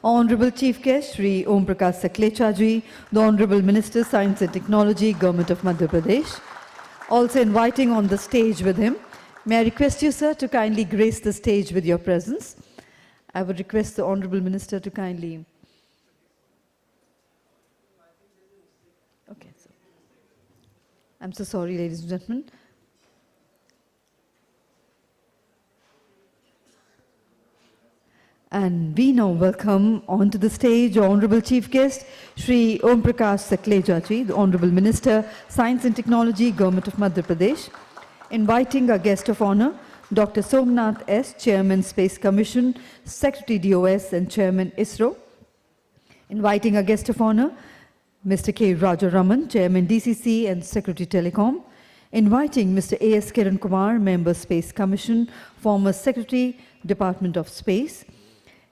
Honorable Chief Guest, Shri Prakash Sakhlecha ji, the Honorable Minister, Science and Technology, Government of Madhya Pradesh. Also inviting on the stage with him. May I request you, sir, to kindly grace the stage with your presence. I would request the Honorable Minister to kindly... Okay, sir. I'm so sorry, ladies and gentlemen. And we now welcome onto the stage Honorable Chief Guest, Shri Prakash Sakhlecha ji, the Honorable Minister, Science and Technology, Government of Madhya Pradesh. Inviting our guest of honor, Dr. Somanath S., Chairman, Space Commission, Secretary DOS and Chairman ISRO. Inviting our guest of honor, Mr. K. Rajaraman, Chairman DCC and Secretary Telecom. Inviting Mr. A.S. Kiran Kumar, Member Space Commission, former Secretary, Department of Space.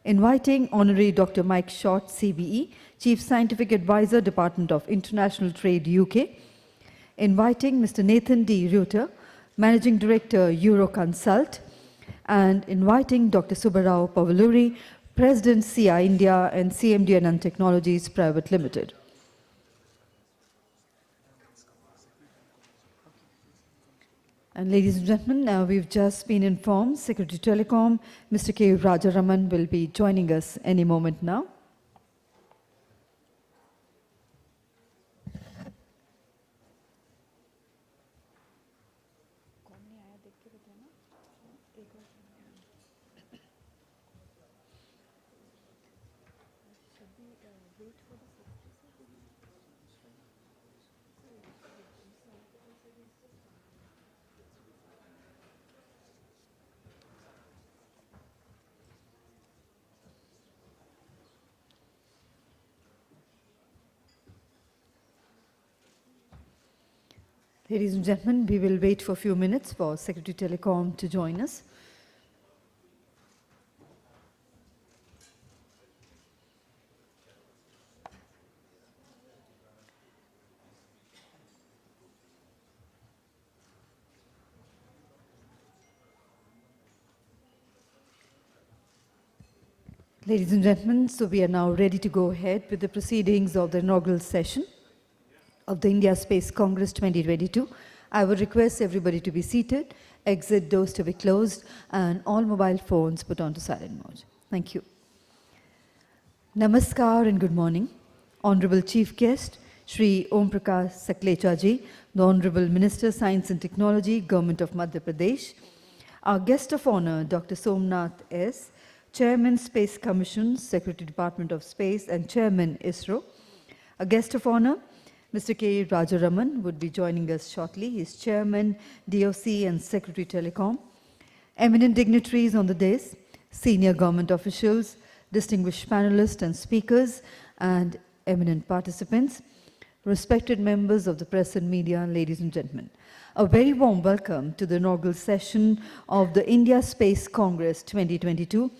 Inviting Honorary Dr. Mike Short, CBE, Chief Scientific Advisor, Department of International Trade, UK. Inviting Mr. Nathan D. Ruiter, Managing Director, Euroconsult. And inviting Dr. Subba Pavuluri, President, SIA-India and CMD Ananth Technologies Private Limited. And ladies and gentlemen, we've just been informed Secretary Telecom, Mr. K. Rajaraman, will be joining us any moment now. Ladies and gentlemen, we will wait for a few minutes for Secretary Telecom to join us. Ladies and gentlemen, so we are now ready to go ahead with the proceedings of the inaugural session of the India Space Congress 2022. I would request everybody to be seated, exit doors to be closed, and all mobile phones put onto silent mode. Thank you. Namaskar and good morning. Honorable Chief Guest, Shri Prakash Sakhlecha ji, the Honorable Minister, Science and Technology, Government of Madhya Pradesh. Our guest of honor, Dr. Somanath S., Chairman, Space Commission, Secretary, Department of Space, and Chairman, ISRO. A guest of honor, Mr. K. Rajaraman would be joining us shortly. He is Chairman, DOC and Secretary Telecom. Eminent dignitaries on the dais, senior government officials, distinguished panelists and speakers, and eminent participants, respected members of the press and media, ladies and gentlemen. A very warm welcome to the inaugural session of the India Space Congress 2022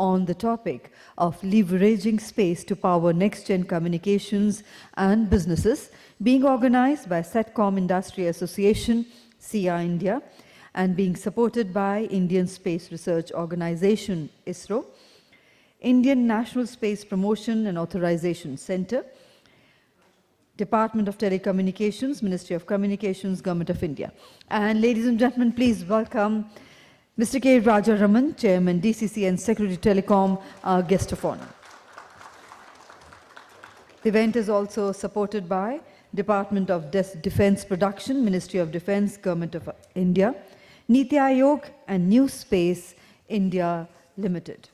on the topic of leveraging space to power next-gen communications and businesses, being organized by Satcom Industry Association, SIA-India, and being supported by Indian Space Research Organization, ISRO, Indian National Space Promotion and Authorization Center, Department of Telecommunications, Ministry of Communications, Government of India. And ladies and gentlemen, please welcome Mr. K. Rajaraman, Chairman, DCC and Secretary Telecom, our guest of honor. The event is also supported by Department of Defense Production, Ministry of Defense, Government of India, Niti Aayog and New Space India Limited.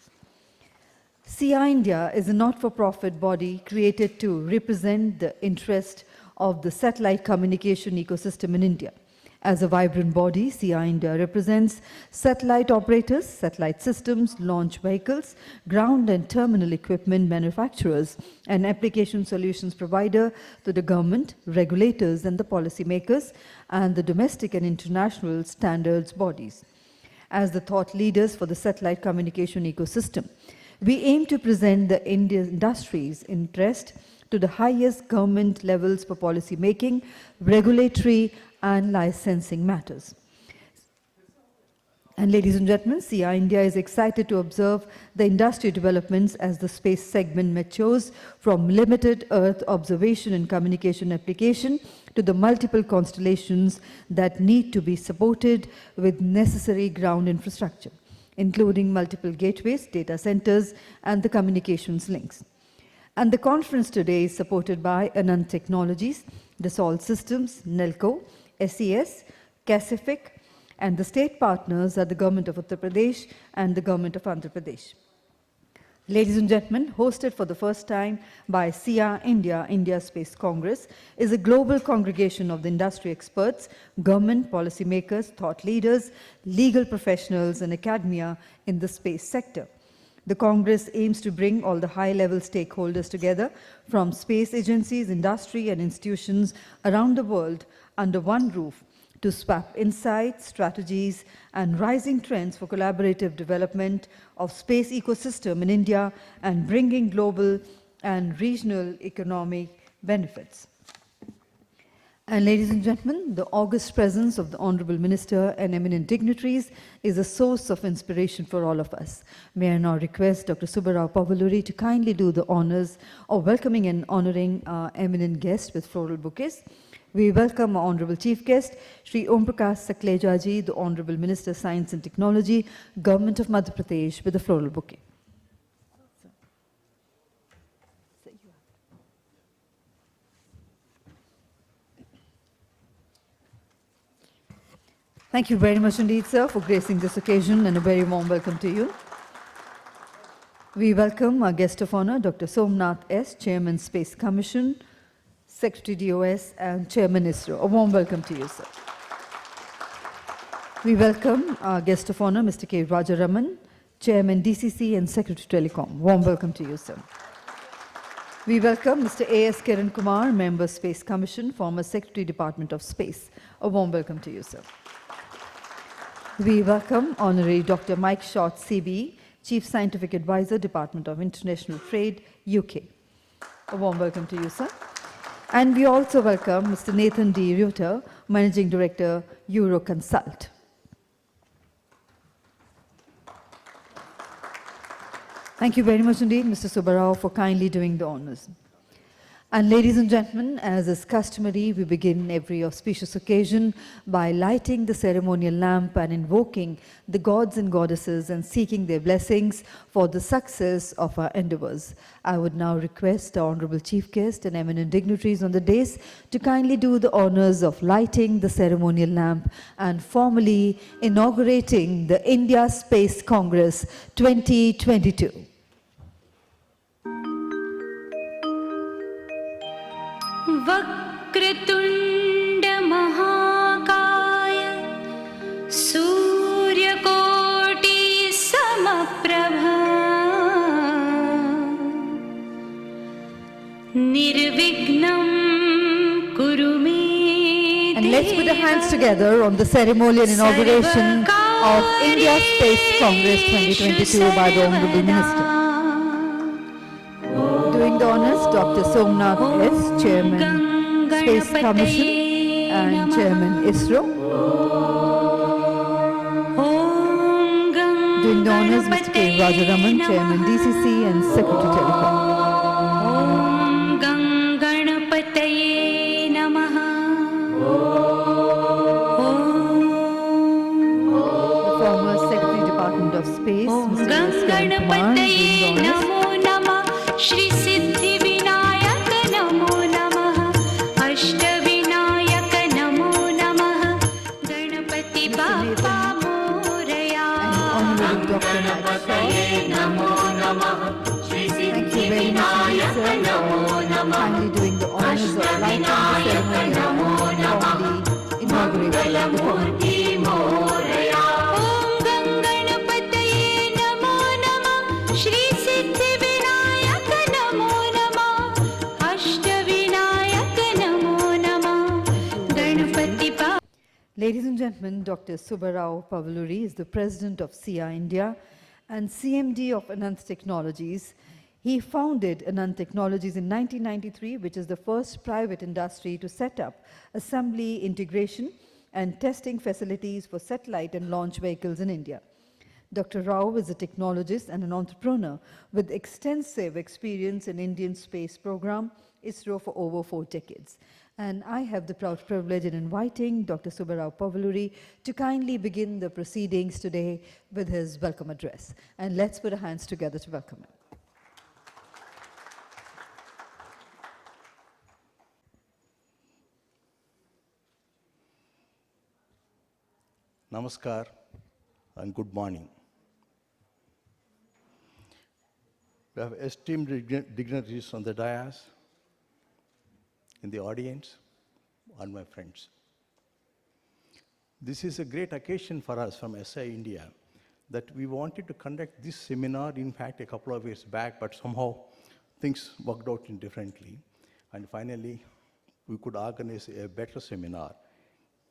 SIA-India is a not-for-profit body created to represent the interest of the satellite communication ecosystem in India. As a vibrant body, SIA-India represents satellite operators, satellite systems, launch vehicles, ground and terminal equipment manufacturers, and application solutions provider to the government, regulators, and the policymakers, and the domestic and international standards bodies. As the thought leaders for the satellite communication ecosystem, we aim to present the Indian industry's interest to the highest government levels for policy making, regulatory, and licensing matters. And ladies and gentlemen, SIA-India is excited to observe the industry developments as the space segment matures from limited Earth observation and communication application to the multiple constellations that need to be supported with necessary ground infrastructure, including multiple gateways, data centers, and the communications links. And the conference today is supported by Ananth Technologies, Dassault Systems, Nelco, SES, Cacific, and the state partners are the Government of Uttar Pradesh and the Government of Andhra Pradesh. Ladies and gentlemen, hosted for the first time by SIA-India, India Space Congress, is a global congregation of the industry experts, government, policymakers, thought leaders, legal professionals, and academia in the space sector. The Congress aims to bring all the high-level stakeholders together from space agencies, industry, and institutions around the world under one roof to swap insights, strategies, and rising trends for collaborative development of space ecosystem in India and bringing global and regional economic benefits. And ladies and gentlemen, the august presence of the Honorable Minister and eminent dignitaries is a source of inspiration for all of us. May I now request Dr. Subba Pavuluri to kindly do the honors of welcoming and honoring our eminent guest with floral bouquets. We welcome our Honorable Chief Guest, Shri Prakash Sakhlecha ji, the Honorable Minister, Science and Technology, Government of Madhya Pradesh, with a floral bouquet. Thank you very much indeed, sir, for gracing this occasion, and a very warm welcome to you. We welcome our guest of honor, Dr. Somanath S., Chairman, Space Commission, Secretary DOS, and Chairman ISRO. A warm welcome to you, sir. We welcome our guest of honor, Mr. K. Rajaraman, Chairman DCC and Secretary Telecom. Warm welcome to you, sir. We welcome Mr. A.S. Kiran Kumar, Member, Space Commission, former Secretary, Department of Space. A warm welcome to you, sir. We welcome Honorary Dr. Mike Short, CB, Chief Scientific Advisor, Department of International Trade, UK. A warm welcome to you, sir. And we also welcome Mr. Nathan D. Ruiter, Managing Director, Euroconsult. Thank you very much indeed, Mr. Subba, for kindly doing the honors. And ladies and gentlemen, as is customary, we begin every auspicious occasion by lighting the ceremonial lamp and invoking the gods and goddesses and seeking their blessings for the success of our endeavors. I would now request our Honorable Chief Guest and eminent dignitaries on the dais to kindly do the honors of lighting the ceremonial lamp and formally inaugurating the India Space Congress 2022. Vakratunda महाकाय सूर्यकोटि समप्रभा निर्विघ्नं कुरु मे देव. And let's put our hands together on the ceremonial inauguration of India Space Congress 2022 by the Honorable Minister. Doing the honors, Dr. Somanath S., Chairman, Space Commission and Chairman ISRO. Doing the honors, Mr. K. Rajaraman, Chairman DCC and Secretary Telecom. The former Secretary Department of Space, Mr. Kiran Kumar, doing the honors. Shri Siddhi Vinayak Namo Namaha Ashta Vinayak Namo Namaha Ganapati Bappa Moraya Ganapataye Namo Namaha Shri Siddhi Vinayak Namo Namaha. Kindly doing the honors of lighting the ceremony and the inauguration of the Murti Moraya. Om Ganganapataye Namo Namaha Shri Siddhi Ladies and gentlemen, Dr. Subba Pavuluri is the President of SIA-India and CMD of Ananth Technologies. He founded Ananth Technologies in 1993, which is the first private industry to set up assembly, integration, and testing facilities for satellite and launch vehicles in India. Dr. Rao is a technologist and an entrepreneur with extensive experience in Indian space program, ISRO, for over 4 decades. And I have the proud privilege in inviting Dr. Subba Pavuluri to kindly begin the proceedings today with his welcome address. And let's put our hands together to welcome him. Namaskar and good morning. We have esteemed dignitaries on the dais, in the audience, and my friends. This is a great occasion for us from SIA-India that we wanted to conduct this seminar, in fact, a couple of years back, but somehow things worked out differently. And finally, we could organize a better seminar,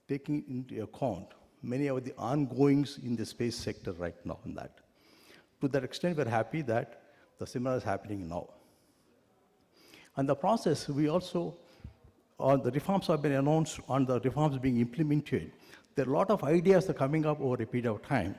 taking into account many of the ongoings in the space sector right now on that. To that extent, we're happy that the seminar is happening now. And the process, we also, the reforms have been announced on the reforms being implemented. There are a lot of ideas that are coming up over a period of time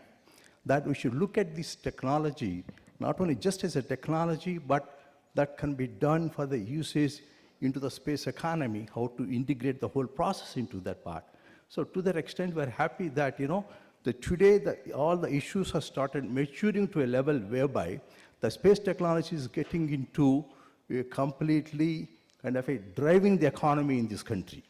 that we should look at this technology, not only just as a technology, but that can be done for the usage into the space economy, how to integrate the whole process into that part. So to that extent, we're happy that, that today all the issues have started maturing to a level whereby the space technology is getting into a completely kind of a driving the economy in this country.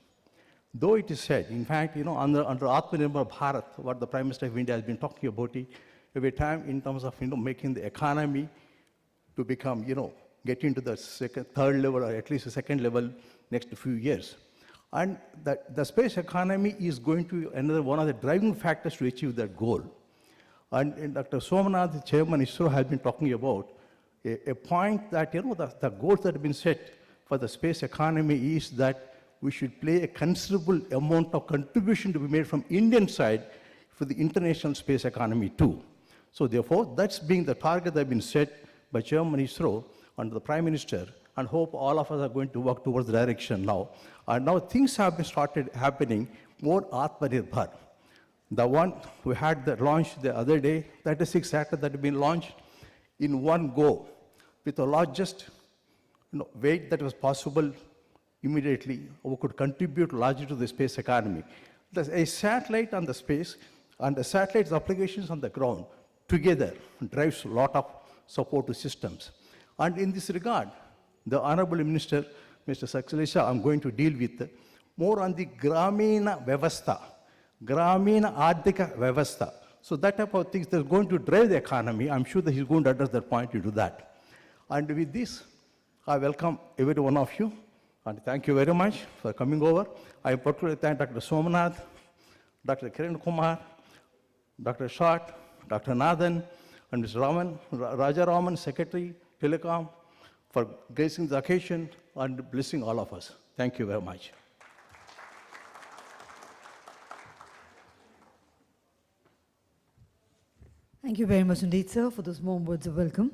Though it is said, in fact, under Atmanirbhar Bharat, what the Prime Minister of India has been talking about it, every time in terms of, making the economy to become, get into the third level or at least the second level next few years. And the space economy is going to be another one of the driving factors to achieve that goal. And Dr. Somanath, the chairman ISRO, has been talking about a point that, the goals that have been set for the space economy is that we should play a considerable amount of contribution to be made from Indian side for the international space economy too. So therefore, that's being the target that has been set by Chairman ISRO under the Prime Minister, and hope all of us are going to work towards the direction now. And now things have been started happening more Atmanirbhar. The one we had the launch the other day, 36 satellites that have been launched in one go with the largest weight that was possible immediately, we could contribute largely to the space economy. There's a satellite on the space and the satellite's applications on the ground together drives a lot of support to systems. And in this regard, the Honorable Minister, Mr. Sakhlecha, I'm going to deal with more on the Gramina Vyavastha, Gramina Ardhika Vyavastha. So that type of things that's going to drive the economy. I'm sure that he's going to address that point into that. And with this, I welcome every one of you. And thank you very much for coming over. I particularly thank Dr. Somanath, Dr. Kiran Kumar, Dr. Shri, Dr. Nathan, and Mr. Rajaraman, Secretary, Telecom, for gracing the occasion and blessing all of us. Thank you very much. Thank you very much indeed, sir, for those warm words of welcome.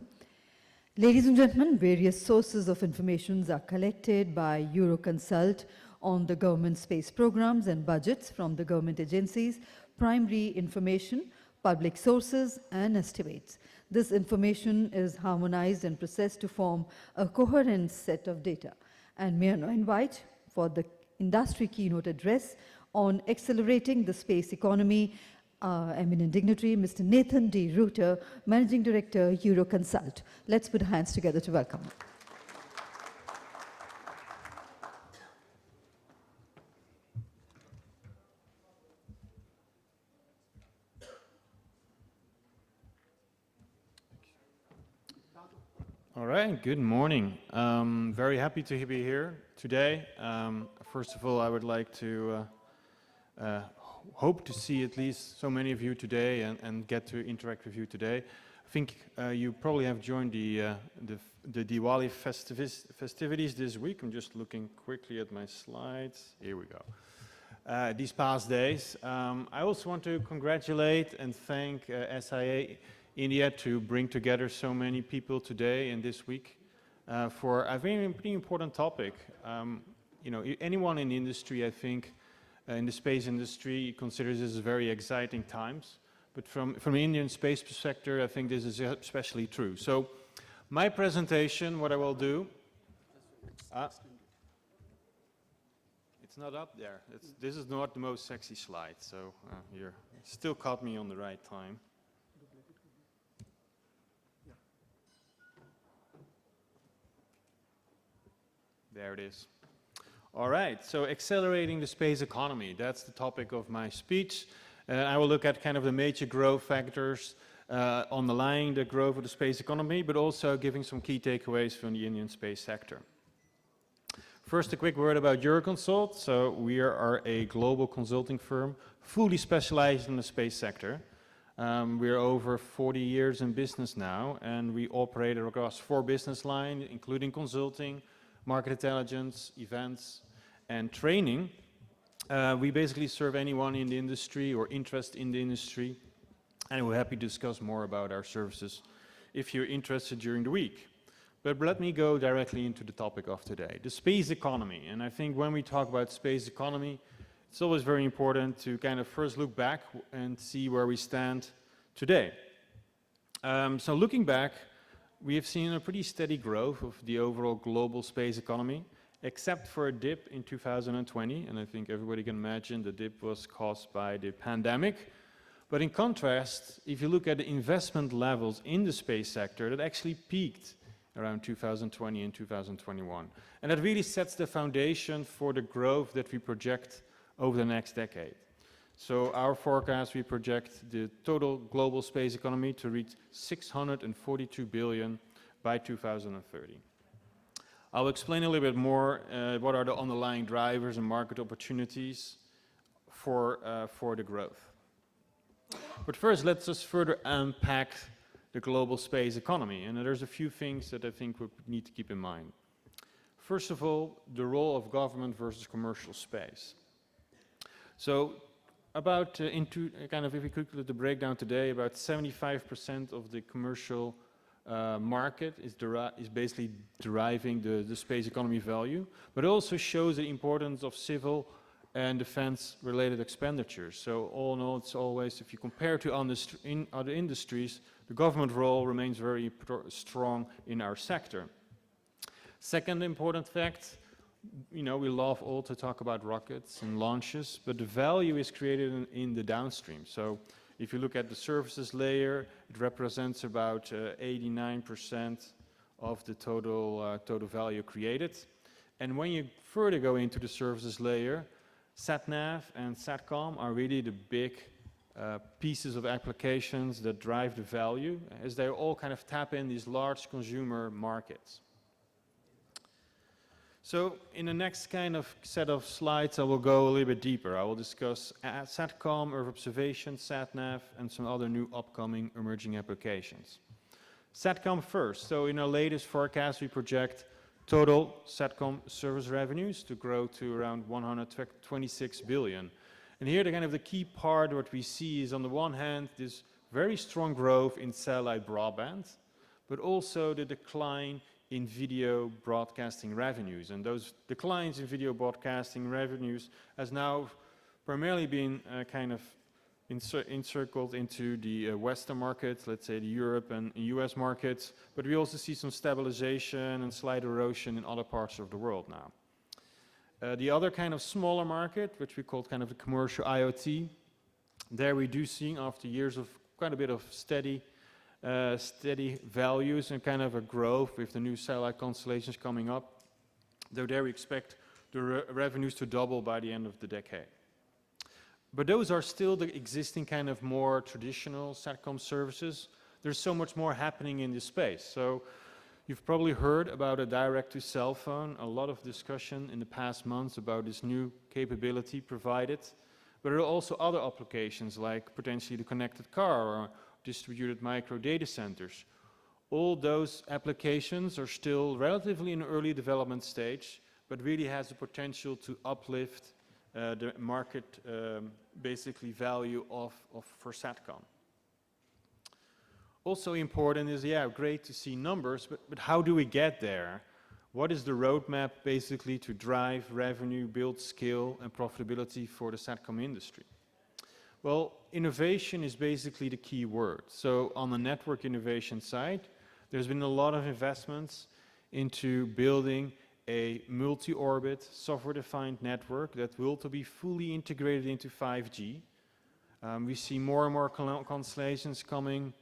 Ladies and gentlemen, various sources of information are collected by Euroconsult on the government space programs and budgets from the government agencies, primary information, public sources, and estimates. This information is harmonized and processed to form a coherent set of data. And may I now invite for the industry keynote address on accelerating the space economy, eminent dignitary, Mr. Nathan D. Ruiter, Managing Director, Euroconsult. Let's put our hands together to welcome him. All right, good morning. Very happy to be here today. First of all, I would like to hope to see at least so many of you today and get to interact with you today. I think you probably have joined the Diwali festivities this week. I'm just looking quickly at my slides. Here we go. These past days. I also want to congratulate and thank SIA-India to bring together so many people today and this week for a very pretty important topic. Anyone in the industry, I think, in the space industry considers this very exciting times. But from the Indian space sector, I think this is especially true. So my presentation, what I will do, it's not up there. This is not the most sexy slide, so you still caught me on the right time. There it is. All right, so accelerating the space economy, that's the topic of my speech. I will look at kind of the major growth factors underlying the growth of the space economy, but also giving some key takeaways from the Indian space sector. First, a quick word about Euroconsult. So we are a global consulting firm, fully specialized in the space sector. We are over 40 years in business now, and we operate across 4 business lines, including consulting, market intelligence, events, and training. We basically serve anyone in the industry or interest in the industry, and we're happy to discuss more about our services if you're interested during the week. But let me go directly into the topic of today, the space economy. And I think when we talk about space economy, it's always very important to kind of first look back and see where we stand today. So looking back, we have seen a pretty steady growth of the overall global space economy, except for a dip in 2020, and I think everybody can imagine the dip was caused by the pandemic. But in contrast, if you look at the investment levels in the space sector, that actually peaked around 2020 and 2021. And that really sets the foundation for the growth that we project over the next decade. So our forecast, we project the total global space economy to reach 642 billion by 2030. I'll explain a little bit more what are the underlying drivers and market opportunities for the growth. But first, let's just further unpack the global space economy. And there's a few things that I think we need to keep in mind. First of all, the role of government versus commercial space. So about, if we could look at the breakdown today, about 75% of the commercial market is basically deriving the space economy value, but it also shows the importance of civil and defense-related expenditures. So all in all, it's always, if you compare to other industries, the government role remains very strong in our sector. Second important fact, we love all to talk about rockets and launches, but the value is created in the downstream. So if you look at the services layer, it represents about 89% of the total value created. And when you further go into the services layer, SatNav and SatCom are really the big pieces of applications that drive the value, as they all kind of tap in these large consumer markets. So in the next kind of set of slides, I will go a little bit deeper. I will discuss SatCom, Earth observation, SatNav, and some other new upcoming emerging applications. SatCom first. So in our latest forecast, we project total SatCom service revenues to grow to around 126 billion. And here, the key part, what we see is, on the one hand, this very strong growth in satellite broadband, but also the decline in video broadcasting revenues. And those declines in video broadcasting revenues has now primarily been encircled into the Western markets, let's say the Europe and US markets, but we also see some stabilization and slight erosion in other parts of the world now. The other kind of smaller market, which we call kind of the commercial IoT, there we do see, after years of quite a bit of steady values and kind of a growth with the new satellite constellations coming up, though there we expect the revenues to double by the end of the decade. But those are still the existing kind of more traditional SatCom services. There's so much more happening in this space. So you've probably heard about a direct-to-cell phone, a lot of discussion in the past months about this new capability provided. But there are also other applications, like potentially the connected car or distributed micro data centers. All those applications are still relatively in an early development stage, but really has the potential to uplift the market basically value for SatCom. Also important is, great to see numbers, but how do we get there What is the roadmap basically to drive revenue, build skill and profitability for the SATCOM industry? Well, innovation is basically the key word. So on the network innovation side, there's been a lot of investments into building a multi-orbit software-defined network that will to be fully integrated into 5G. We see more and more constellations coming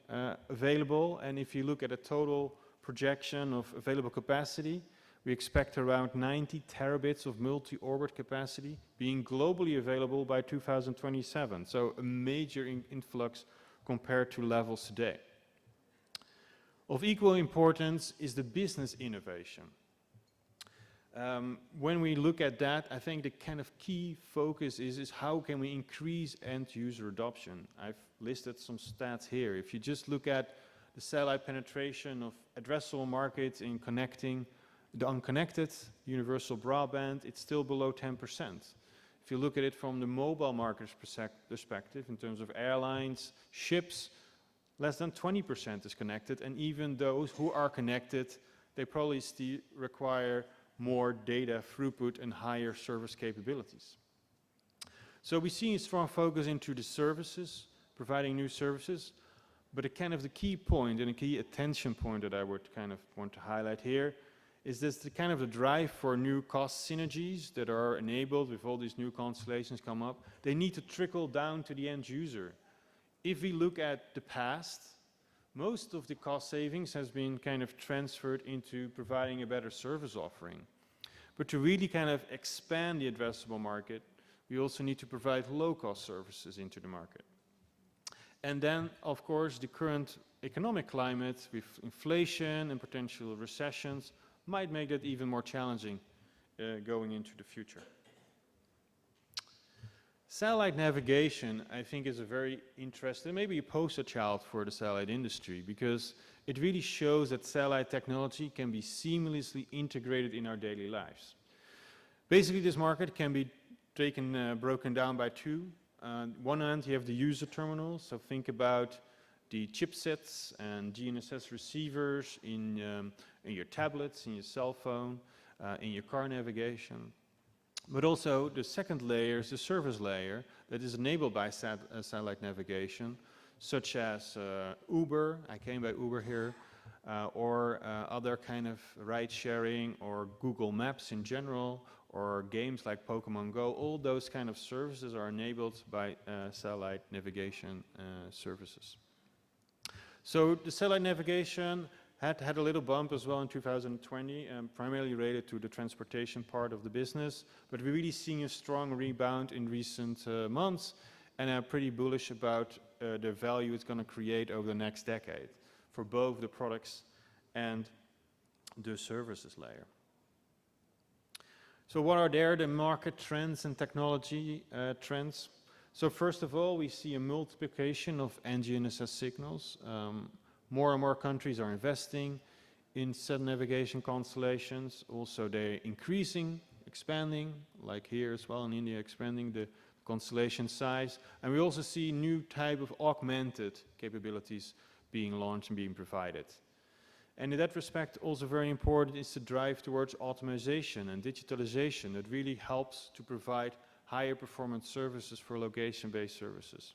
available, and if you look at a total projection of available capacity, we expect around 90 terabits of multi-orbit capacity being globally available by 2027. So a major influx compared to levels today. Of equal importance is the business innovation. When we look at that, I think the kind of key focus is how can we increase end-user adoption. I've listed some stats here. If you just look at the satellite penetration of addressable markets in connecting the unconnected universal broadband, it's still below 10%. If you look at it from the mobile market perspective, in terms of airlines, ships, less than 20% is connected, and even those who are connected, they probably still require more data throughput and higher service capabilities. So we see a strong focus into the services, providing new services, but a kind of the key point and a key attention point that I would kind of want to highlight here is this the kind of the drive for new cost synergies that are enabled with all these new constellations come up. They need to trickle down to the end user. If we look at the past, most of the cost savings has been kind of transferred into providing a better service offering. But to really kind of expand the addressable market, we also need to provide low-cost services into the market. And then, of course, the current economic climate with inflation and potential recessions might make that even more challenging going into the future. Satellite navigation, I think, is a very interesting, maybe a poster child for the satellite industry, because it really shows that satellite technology can be seamlessly integrated in our daily lives. Basically, this market can be broken down by two. On one hand, you have the user terminals, so think about the chipsets and GNSS receivers in your tablets, in your cell phone, in your car navigation. But also the second layer is the service layer that is enabled by satellite navigation, such as Uber, I came by Uber here, or other kind of ride sharing, or Google Maps in general, or games like Pokemon Go. All those kind of services are enabled by satellite navigation services. So the satellite navigation had a little bump as well in 2020, primarily related to the transportation part of the business, but we're really seeing a strong rebound in recent months, and I'm pretty bullish about the value it's going to create over the next decade for both the products and the services layer. So what are the market trends and technology trends? So first of all, we see a multiplication of NGNSS signals. More and more countries are investing in satellite navigation constellations. Also, they're increasing, expanding, like here as well in India, expanding the constellation size. And we also see new type of augmented capabilities being launched and being provided. And in that respect, also very important is the drive towards automation and digitalization that really helps to provide higher performance services for location-based services.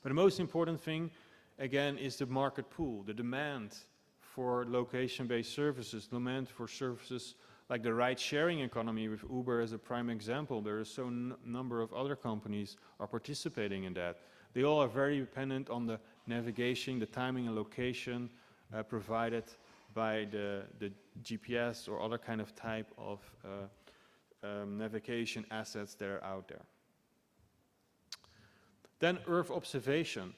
But the most important thing, again, is the market pool, the demand for location-based services, demand for services like the ride-sharing economy with Uber as a prime example. There are so number of other companies are participating in that. They all are very dependent on the navigation, the timing and location provided by the GPS or other kind of type of navigation assets that are out there. Then Earth observation,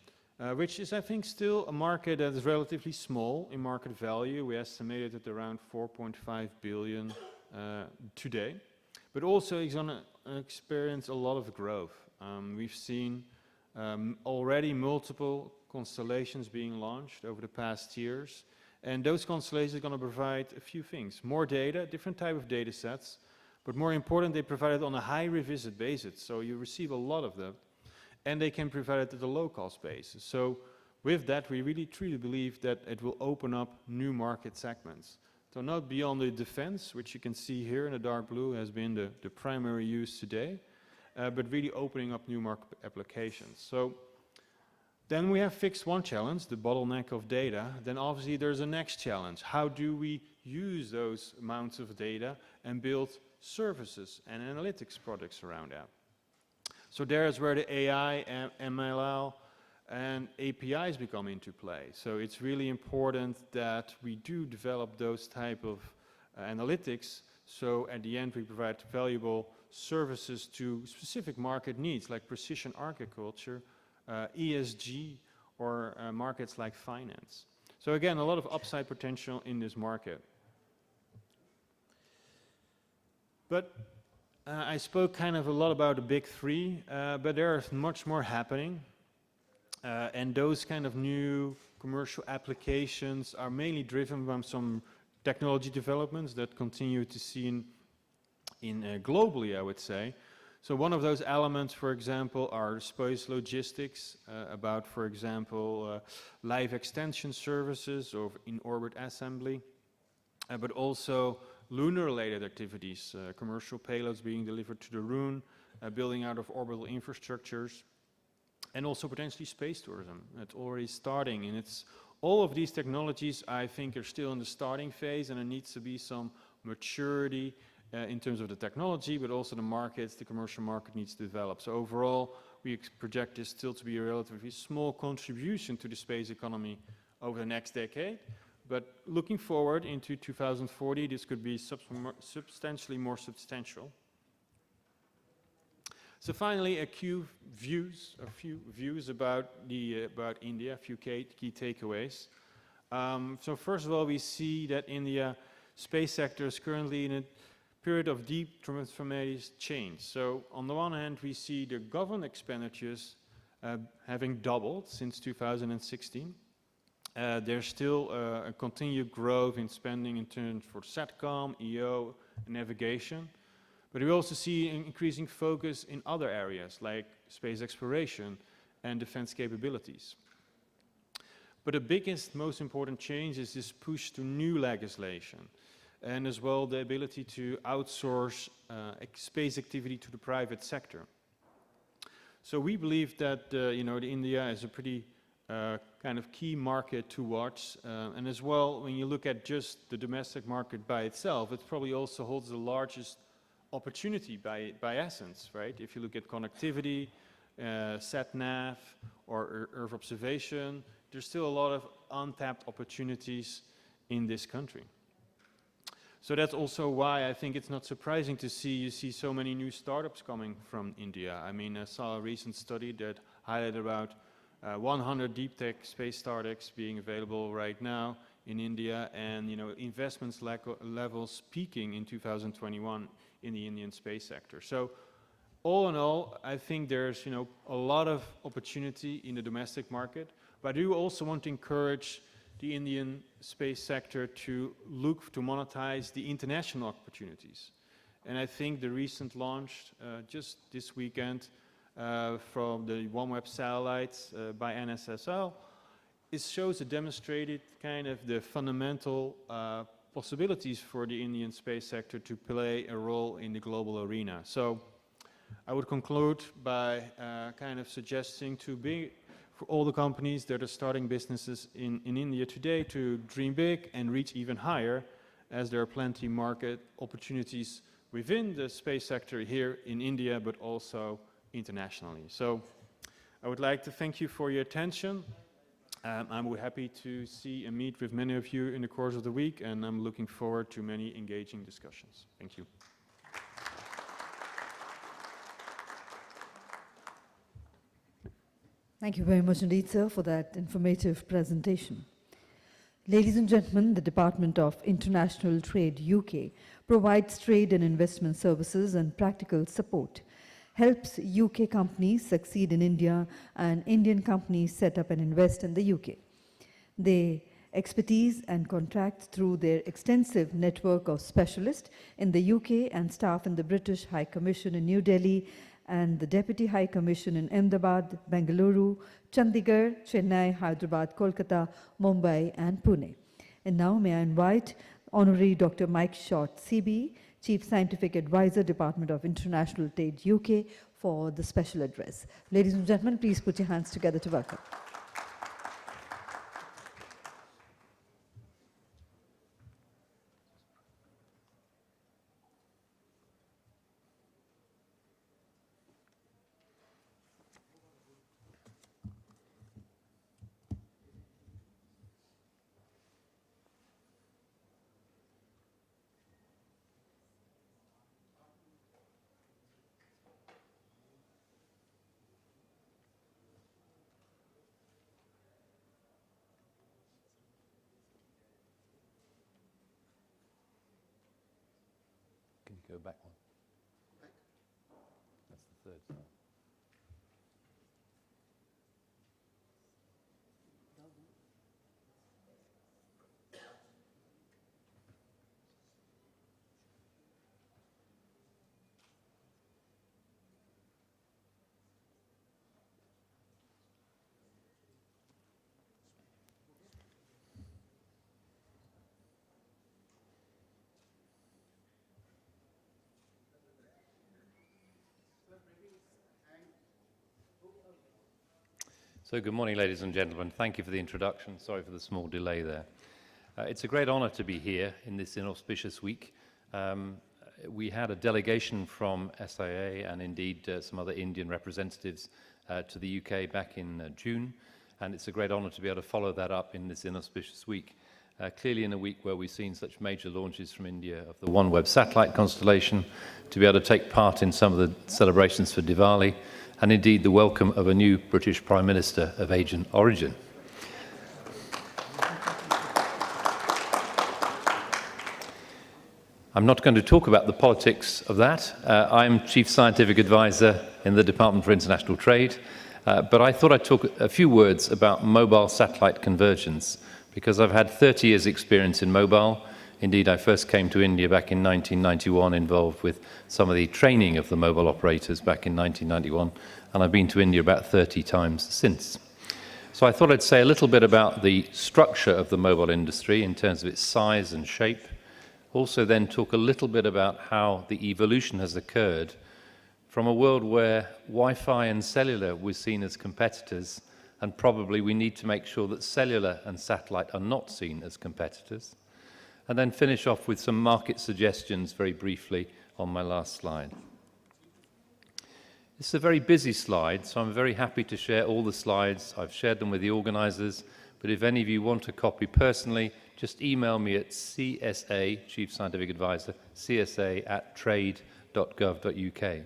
which is, I think, still a market that is relatively small in market value. We estimate it at around 4.5 billion today, but also is going to experience a lot of growth. We've seen already multiple constellations being launched over the past years, and those constellations are going to provide a few things: more data, different type of data sets, but more important, they provide it on a high revisit basis, so you receive a lot of them, and they can provide it at a low cost basis. So with that, we really truly believe that it will open up new market segments. So not beyond the defense, which you can see here in the dark blue has been the primary use today, but really opening up new market applications. So then we have fixed one challenge, the bottleneck of data. Then obviously there's a next challenge. How do we use those amounts of data and build services and analytics products around that? So there's where the AI, ML, and APIs become into play. So it's really important that we do develop those type of analytics, so at the end we provide valuable services to specific market needs like precision agriculture, ESG, or markets like finance. So again, a lot of upside potential in this market. But I spoke kind of a lot about the big three, but there is much more happening. And those kind of new commercial applications are mainly driven by some technology developments that continue to see in globally, I would say. So one of those elements, for example, are space logistics, about, for example, live extension services or in-orbit assembly, but also lunar-related activities, commercial payloads being delivered to the Moon, building out of orbital infrastructures, and also potentially space tourism. It's already starting, and it's all of these technologies, I think, are still in the starting phase, and there needs to be some maturity in terms of the technology, but also the markets, the commercial market needs to develop. So overall, we project this still to be a relatively small contribution to the space economy over the next decade. But looking forward into 2040, this could be substantially more substantial. So finally, a few views about India, a few key takeaways. So first of all, we see that India space sector is currently in a period of deep transformative change. So on the one hand, we see the government expenditures having doubled since 2016. There's still a continued growth in spending in terms for SATCOM, EO, and navigation. But we also see an increasing focus in other areas like space exploration and defense capabilities. But the biggest, most important change is this push to new legislation, and as well the ability to outsource space activity to the private sector. So we believe that India is a pretty kind of key market to watch, and as well when you look at just the domestic market by itself, it probably also holds the largest opportunity by essence, right? If you look at connectivity, sat-nav, or Earth observation, there's still a lot of untapped opportunities in this country. So that's also why I think it's not surprising to see so many new startups coming from India. I mean, I saw a recent study that highlighted about 100 deep tech space startups being available right now in India, and investments levels peaking in 2021 in the Indian space sector. So all in all, I think there's a lot of opportunity in the domestic market, but I do also want to encourage the Indian space sector to look to monetize the international opportunities. And I think the recent launch just this weekend from the OneWeb satellites by NSSL, it shows a demonstrated kind of the fundamental possibilities for the Indian space sector to play a role in the global arena. So I would conclude by kind of suggesting for all the companies that are starting businesses in India today to dream big and reach even higher, as there are plenty market opportunities within the space sector here in India, but also internationally. So I would like to thank you for your attention. I'm happy to see and meet with many of you in the course of the week, and I'm looking forward to many engaging discussions. Thank you. Thank you very much indeed, sir, for that informative presentation. Ladies and gentlemen, the Department of International Trade UK provides trade and investment services and practical support, helps UK companies succeed in India and Indian companies set up and invest in the UK. They expertise and contract through their extensive network of specialists in the UK and staff in the British High Commission in New Delhi and the Deputy High Commission in Ahmedabad, Bengaluru, Chandigarh, Chennai, Hyderabad, Kolkata, Mumbai and Pune. And now may I invite Honorary Dr. Mike Short, CB, Chief Scientific Advisor, Department of International Trade, UK, for the special address. Ladies and gentlemen, please put your hands together to welcome. Can you go back one? That's the third slide. So good morning, ladies and gentlemen. Thank you for the introduction. Sorry for the small delay there. It's a great honor to be here in this inauspicious week. We had a delegation from SIA and indeed some other Indian representatives to the UK back in June, and it's a great honor to be able to follow that up in this inauspicious week. Clearly in a week where we've seen such major launches from India of the OneWeb satellite constellation, to be able to take part in some of the celebrations for Diwali, and indeed the welcome of a new British Prime Minister of Asian origin. I'm not going to talk about the politics of that. I'm Chief Scientific Advisor in the Department for International Trade, but I thought I'd talk a few words about mobile satellite convergence, because I've had 30 years' experience in mobile. Indeed, I first came to India back in 1991, involved with some of the training of the mobile operators back in 1991, and I've been to India about 30 times since. So I thought I'd say a little bit about the structure of the mobile industry in terms of its size and shape. Also then talk a little bit about how the evolution has occurred from a world where Wi-Fi and cellular were seen as competitors, and probably we need to make sure that cellular and satellite are not seen as competitors. And then finish off with some market suggestions very briefly on my last slide. It's a very busy slide, so I'm very happy to share all the slides. I've shared them with the organizers, but if any of you want a copy personally, just email me at CSA, Chief Scientific Advisor, csa@trade.gov.uk.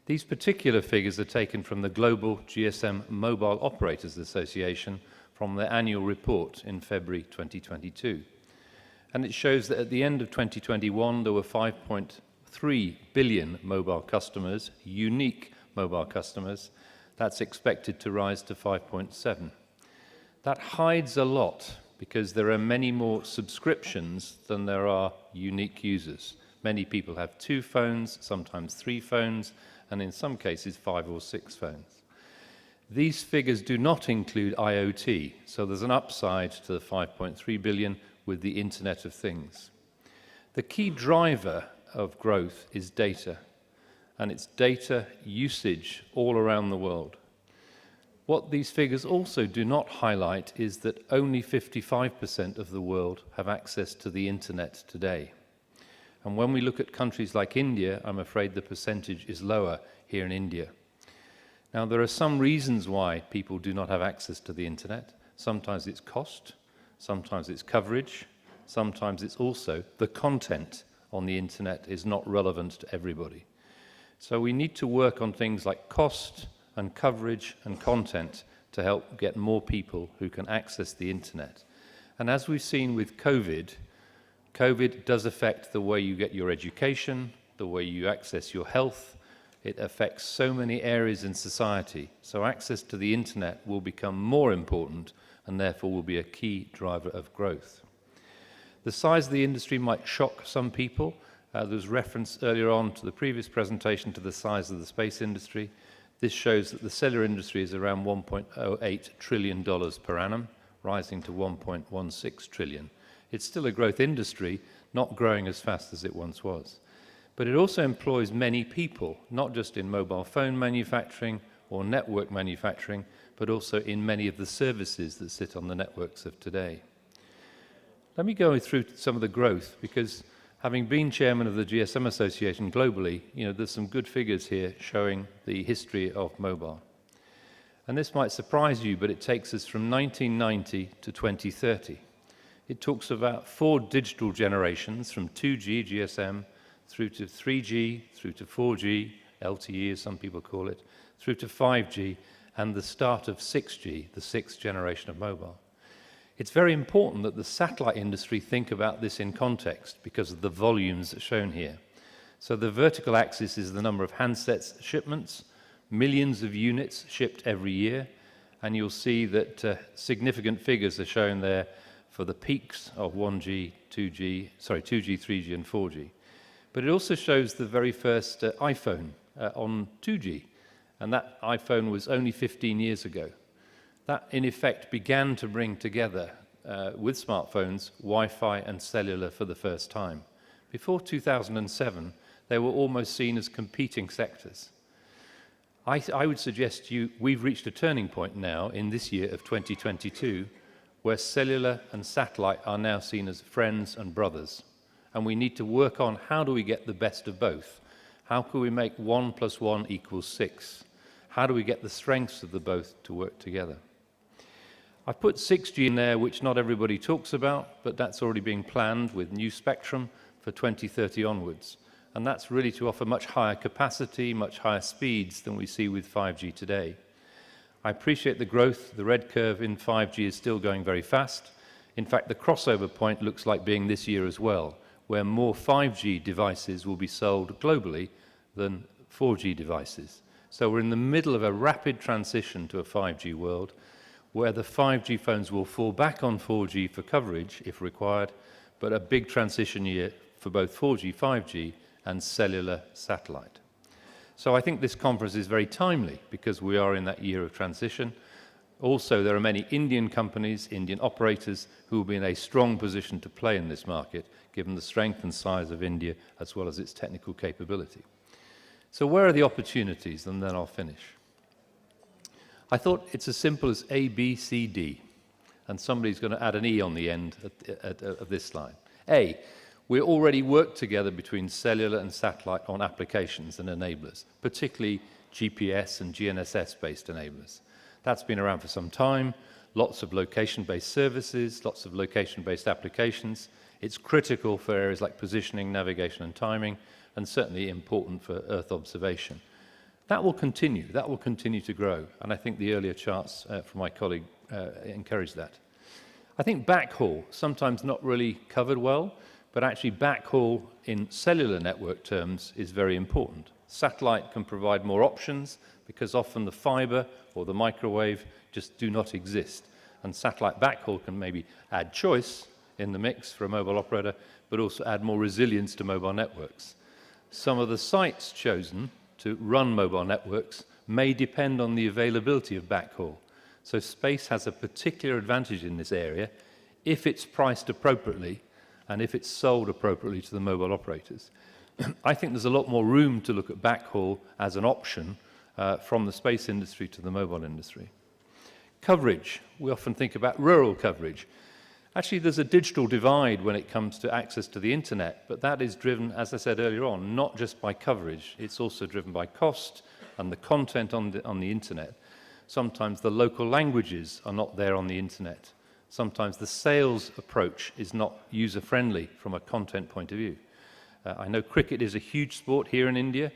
These particular figures are taken from the Global GSM Mobile Operators Association from their annual report in February 2022. And it shows that at the end of 2021, there were 5.3 billion mobile customers, unique mobile customers. That's expected to rise to 5.7. That hides a lot because there are many more subscriptions than there are unique users. Many people have 2 phones, sometimes 3 phones, and in some cases 5 or 6 phones. These figures do not include IoT, so there's an upside to the 5.3 billion with the Internet of Things. The key driver of growth is data, and it's data usage all around the world. What these figures also do not highlight is that only 55% of the world have access to the Internet today. And when we look at countries like India, I'm afraid the percentage is lower here in India. Now, there are some reasons why people do not have access to the Internet. Sometimes it's cost. Sometimes it's coverage, sometimes it's also the content on the internet is not relevant to everybody. So we need to work on things like cost and coverage and content to help get more people who can access the internet. And as we've seen with COVID does affect the way you get your education, the way you access your health. It affects so many areas in society. So access to the internet will become more important and therefore will be a key driver of growth. The size of the industry might shock some people. There was reference earlier on to the previous presentation to the size of the space industry. This shows that the cellular industry is around $1.08 trillion per annum, rising to $1.16 trillion It's still a growth industry, not growing as fast as it once was. But it also employs many people, not just in mobile phone manufacturing or network manufacturing, but also in many of the services that sit on the networks of today. Let me go through some of the growth, because having been chairman of the GSM Association globally, there's some good figures here showing the history of mobile. And this might surprise you, but it takes us from 1990 to 2030. It talks about 4 digital generations, from 2G GSM through to 3G, through to 4G, LTE as some people call it, through to 5G, and the start of 6G, the 6th generation of mobile. It's very important that the satellite industry think about this in context because of the volumes shown here. So the vertical axis is the number of handsets shipments, millions of units shipped every year, and you'll see that significant figures are shown there for the peaks of 2G, 3G, and 4G. But it also shows the very first iPhone on 2G, and that iPhone was only 15 years ago. That, in effect, began to bring together, with smartphones, Wi-Fi and cellular for the first time. Before 2007, they were almost seen as competing sectors. I would suggest to you we've reached a turning point now in this year of 2022 where cellular and satellite are now seen as friends and brothers. And we need to work on how do we get the best of both. How can we make 1 + 1 = 6? How do we get the strengths of the both to work together? I've put 6G in there, which not everybody talks about, but that's already being planned with new spectrum for 2030 onwards. And that's really to offer much higher capacity, much higher speeds than we see with 5G today. I appreciate the growth. The red curve in 5G is still going very fast. In fact, the crossover point looks like being this year as well, where more 5G devices will be sold globally than 4G devices. So we're in the middle of a rapid transition to a 5G world, where the 5G phones will fall back on 4G for coverage, if required, but a big transition year for both 4G, 5G, and cellular satellite. So I think this conference is very timely because we are in that year of transition. Also, there are many Indian companies, Indian operators, who will be in a strong position to play in this market, given the strength and size of India, as well as its technical capability. So where are the opportunities? And then I'll finish. I thought it's as simple as A, B, C, D. And somebody's going to add an E on the end of this slide. A, we already work together between cellular and satellite on applications and enablers, particularly GPS and GNSS-based enablers. That's been around for some time. Lots of location-based services, lots of location-based applications. It's critical for areas like positioning, navigation, and timing, and certainly important for Earth observation. That will continue. That will continue to grow, and I think the earlier charts from my colleague encourage that. I think backhaul, sometimes not really covered well, but actually backhaul in cellular network terms is very important. Satellite can provide more options because often the fiber or the microwave just do not exist. And satellite backhaul can maybe add choice in the mix for a mobile operator, but also add more resilience to mobile networks. Some of the sites chosen to run mobile networks may depend on the availability of backhaul. So space has a particular advantage in this area if it's priced appropriately and if it's sold appropriately to the mobile operators. I think there's a lot more room to look at backhaul as an option from the space industry to the mobile industry. Coverage. We often think about rural coverage. Actually, there's a digital divide when it comes to access to the internet, but that is driven, as I said earlier on, not just by coverage. It's also driven by cost and the content on the internet. Sometimes the local languages are not there on the internet. Sometimes the sales approach is not user-friendly from a content point of view. I know cricket is a huge sport here in India.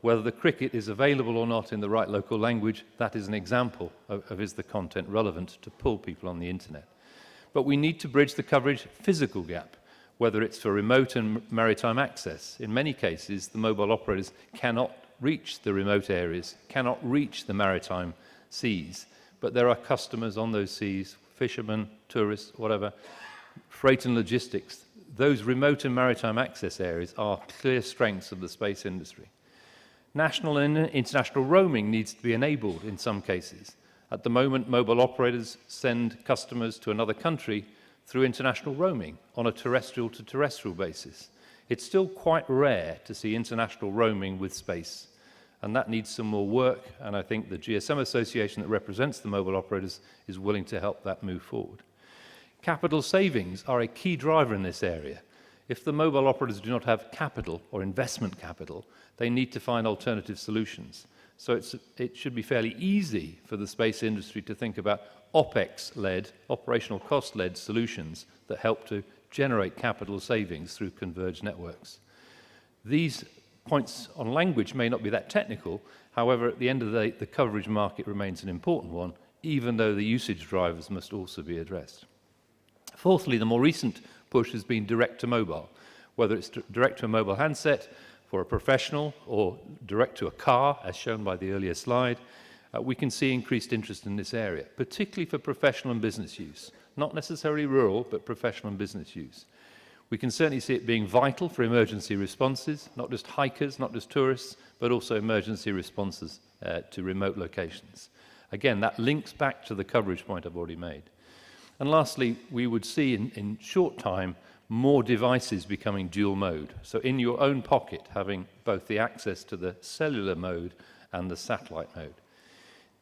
Whether the cricket is available or not in the right local language, that is an example of is the content relevant to pull people on the internet. But we need to bridge the coverage physical gap, whether it's for remote and maritime access. In many cases, the mobile operators cannot reach the remote areas, cannot reach the maritime seas, but there are customers on those seas, fishermen, tourists, whatever, freight and logistics. Those remote and maritime access areas are clear strengths of the space industry. National and international roaming needs to be enabled in some cases. At the moment, mobile operators send customers to another country through international roaming on a terrestrial to terrestrial basis. It's still quite rare to see international roaming with space, and that needs some more work, and I think the GSM Association that represents the mobile operators is willing to help that move forward. Capital savings are a key driver in this area. If the mobile operators do not have capital or investment capital, they need to find alternative solutions. So it should be fairly easy for the space industry to think about OPEX-led, operational cost-led solutions that help to generate capital savings through converged networks. These points on language may not be that technical, however, at the end of the day, the coverage market remains an important one, even though the usage drivers must also be addressed. Fourthly, the more recent push has been direct to mobile, whether it's direct to a mobile handset for a professional or direct to a car, as shown by the earlier slide. We can see increased interest in this area, particularly for professional and business use. Not necessarily rural, but professional and business use. We can certainly see it being vital for emergency responses, not just hikers, not just tourists, but also emergency responses to remote locations. Again, that links back to the coverage point I've already made. And lastly, we would see in short time more devices becoming dual mode. So in your own pocket, having both the access to the cellular mode and the satellite mode.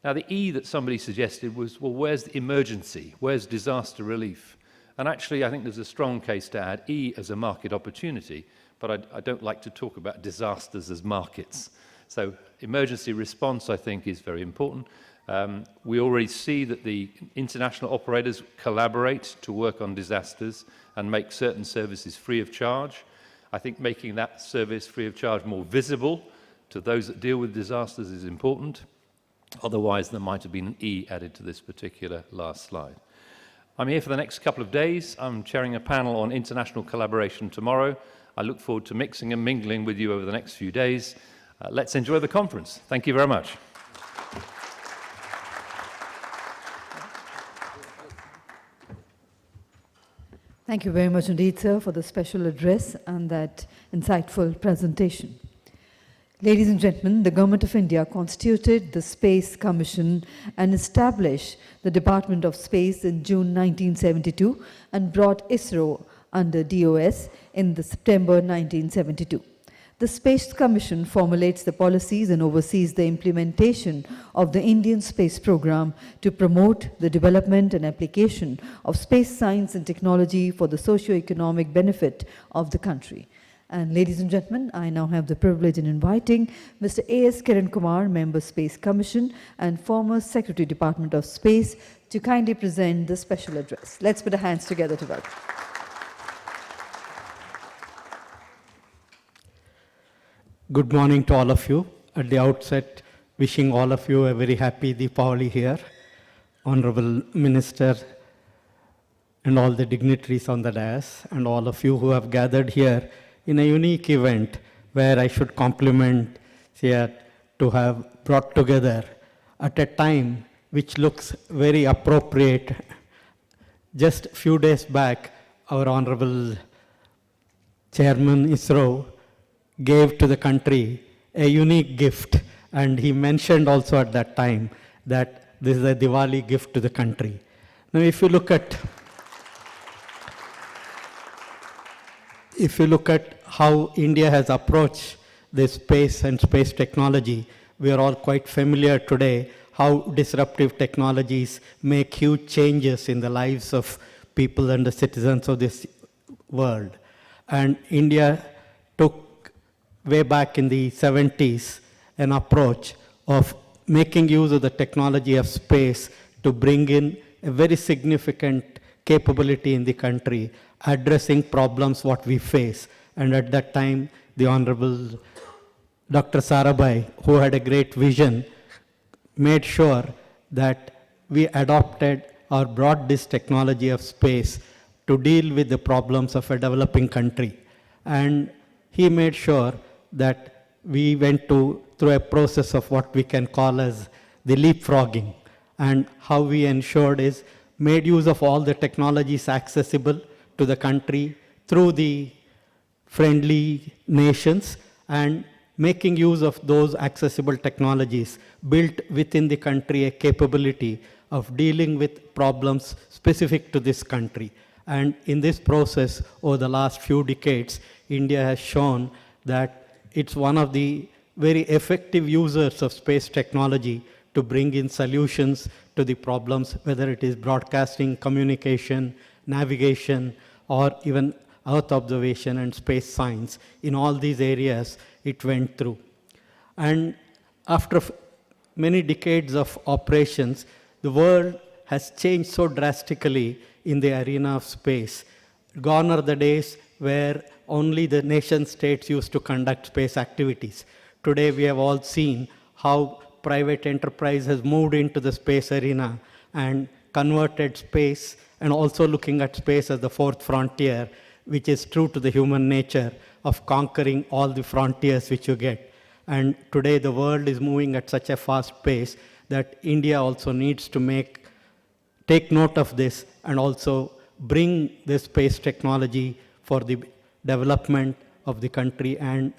Now, the E that somebody suggested was, well, where's the emergency? Where's disaster relief? And actually, I think there's a strong case to add E as a market opportunity, but I don't like to talk about disasters as markets. So emergency response, I think, is very important. We already see that the international operators collaborate to work on disasters and make certain services free of charge. I think making that service free of charge more visible to those that deal with disasters is important. Otherwise, there might have been an E added to this particular last slide. I'm here for the next couple of days. I'm chairing a panel on international collaboration tomorrow. I look forward to mixing and mingling with you over the next few days. Let's enjoy the conference. Thank you very much. Thank you very much indeed, sir, for the special address and that insightful presentation. Ladies and gentlemen, the Government of India constituted the Space Commission and established the Department of Space in June 1972 and brought ISRO under DOS in September 1972. The Space Commission formulates the policies and oversees the implementation of the Indian space program to promote the development and application of space science and technology for the socio-economic benefit of the country. And ladies and gentlemen, I now have the privilege in inviting Mr. A.S. Kiran Kumar, Member Space Commission and former Secretary Department of Space, to kindly present the special address. Let's put our hands together to welcome. Good morning to all of you. At the outset, wishing all of you a very happy Deepavali here. Honorable Minister and all the dignitaries on the dais, and all of you who have gathered here in a unique event where I should compliment SIA to have brought together at a time which looks very appropriate. Just a few days back, our Honorable Chairman ISRO gave to the country a unique gift, and he mentioned also at that time that this is a Diwali gift to the country. Now, if you look at how India has approached this space and space technology, we are all quite familiar today how disruptive technologies make huge changes in the lives of people and the citizens of this world. And India took, way back in the 70s, an approach of making use of the technology of space to bring in a very significant capability in the country, addressing problems what we face. And at that time, the Honorable Dr. Sarabhai, who had a great vision, made sure that we adopted or brought this technology of space to deal with the problems of a developing country. And he made sure that we went through a process of what we can call as the leapfrogging. And how we ensured is made use of all the technologies accessible to the country through the friendly nations, and making use of those accessible technologies, built within the country a capability of dealing with problems specific to this country. And in this process, over the last few decades, India has shown that it's one of the very effective users of space technology to bring in solutions to the problems, whether it is broadcasting, communication, navigation, or even Earth observation and space science. In all these areas, it went through. And after many decades of operations, the world has changed so drastically in the arena of space. Gone are the days where only the nation states used to conduct space activities. Today we have all seen how private enterprise has moved into the space arena and converted space, and also looking at space as the fourth frontier, which is true to the human nature of conquering all the frontiers which you get. And today the world is moving at such a fast pace that India also needs to take note of this and also bring this space technology for the development of the country and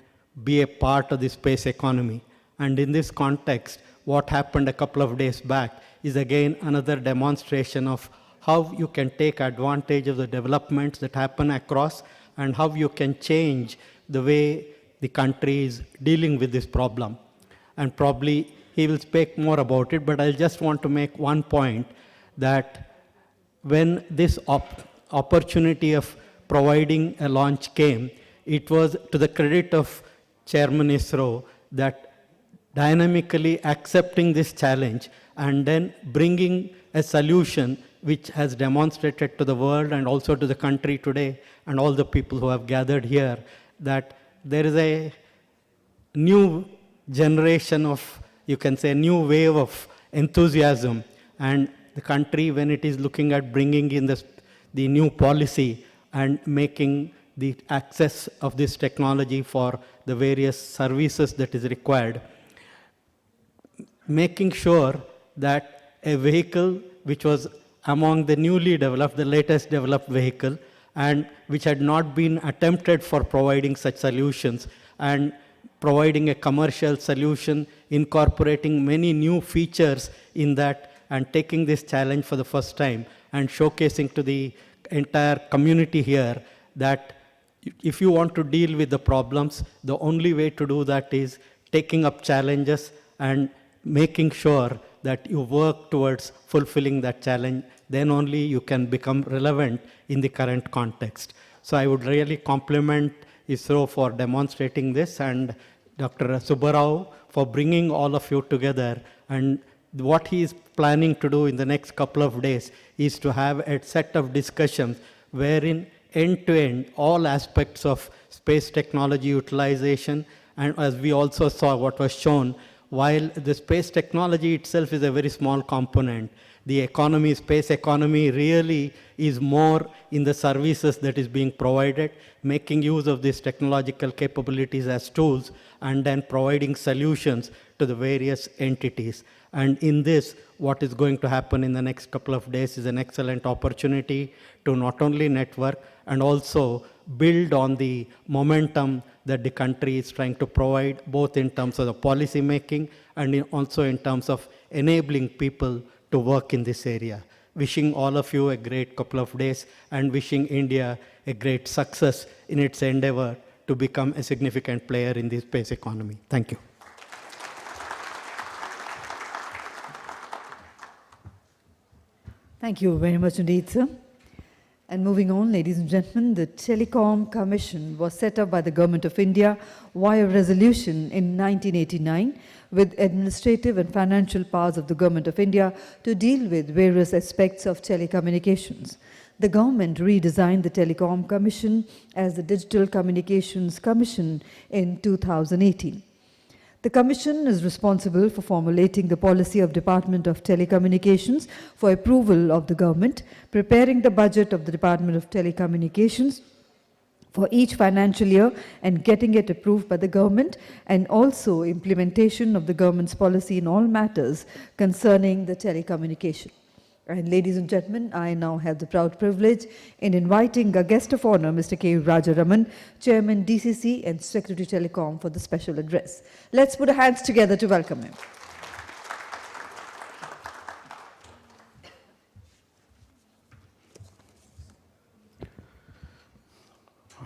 be a part of the space economy. And in this context, what happened a couple of days back is again another demonstration of how you can take advantage of the developments that happen across and how you can change the way the country is dealing with this problem. And probably he will speak more about it, but I just want to make one point that when this opportunity of providing a launch came, it was to the credit of Chairman ISRO that dynamically accepting this challenge and then bringing a solution which has demonstrated to the world and also to the country today and all the people who have gathered here that there is a new generation of, you can say, a new wave of enthusiasm. And the country, when it is looking at bringing in the new policy and making the access of this technology for the various services that is required, making sure that a vehicle which was among the newly developed, the latest developed vehicle, and which had not been attempted for providing such solutions, and providing a commercial solution, incorporating many new features in that, and taking this challenge for the first time, and showcasing to the entire community here that if you want to deal with the problems, the only way to do that is taking up challenges and making sure that you work towards fulfilling that challenge. Then only you can become relevant in the current context. So I would really compliment ISRO for demonstrating this, and Dr. Subba for bringing all of you together. And what he is planning to do in the next couple of days is to have a set of discussions wherein end-to-end all aspects of space technology utilization, and as we also saw what was shown, while the space technology itself is a very small component, the economy, space economy really is more in the services that is being provided, making use of these technological capabilities as tools, and then providing solutions to the various entities. And in this, what is going to happen in the next couple of days is an excellent opportunity to not only network and also build on the momentum that the country is trying to provide, both in terms of the policy making and also in terms of enabling people to work in this area. Wishing all of you a great couple of days and wishing India a great success in its endeavor to become a significant player in the space economy. Thank you. Thank you very much indeed, sir. And moving on, ladies and gentlemen, the Telecom Commission was set up by the Government of India via resolution in 1989 with administrative and financial powers of the Government of India to deal with various aspects of telecommunications. The government redesigned the Telecom Commission as the Digital Communications Commission in 2018. The Commission is responsible for formulating the policy of Department of Telecommunications for approval of the government, preparing the budget of the Department of Telecommunications for each financial year and getting it approved by the government, and also implementation of the government's policy in all matters concerning the telecommunication. And ladies and gentlemen, I now have the proud privilege in inviting a guest of honor, Mr. K. Rajaraman, Chairman DCC and Secretary Telecom, for the special address. Let's put our hands together to welcome him.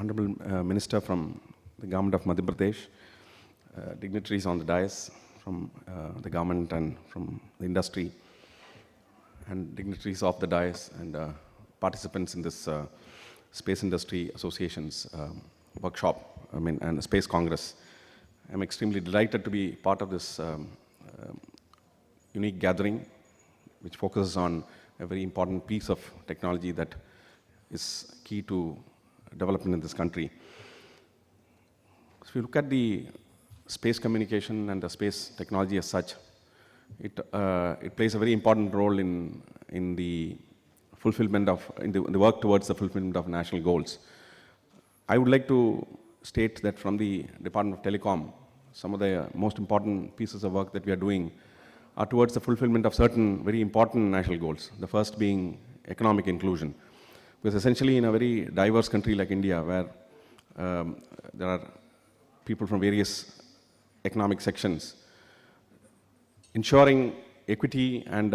Honorable Minister from the Government of Madhya Pradesh, dignitaries on the dais from the government and from the industry, and dignitaries of the dais and participants in this Space Industry Association's workshop, and Space Congress. I'm extremely delighted to be part of this unique gathering, which focuses on a very important piece of technology that is key to development in this country. So if you look at the space communication and the space technology as such, it plays a very important role in the fulfillment of, in the work towards the fulfillment of national goals. I would like to state that from the Department of Telecom, some of the most important pieces of work that we are doing are towards the fulfillment of certain very important national goals. The first being economic inclusion. Because essentially in a very diverse country like India, where there are people from various economic sections, ensuring equity and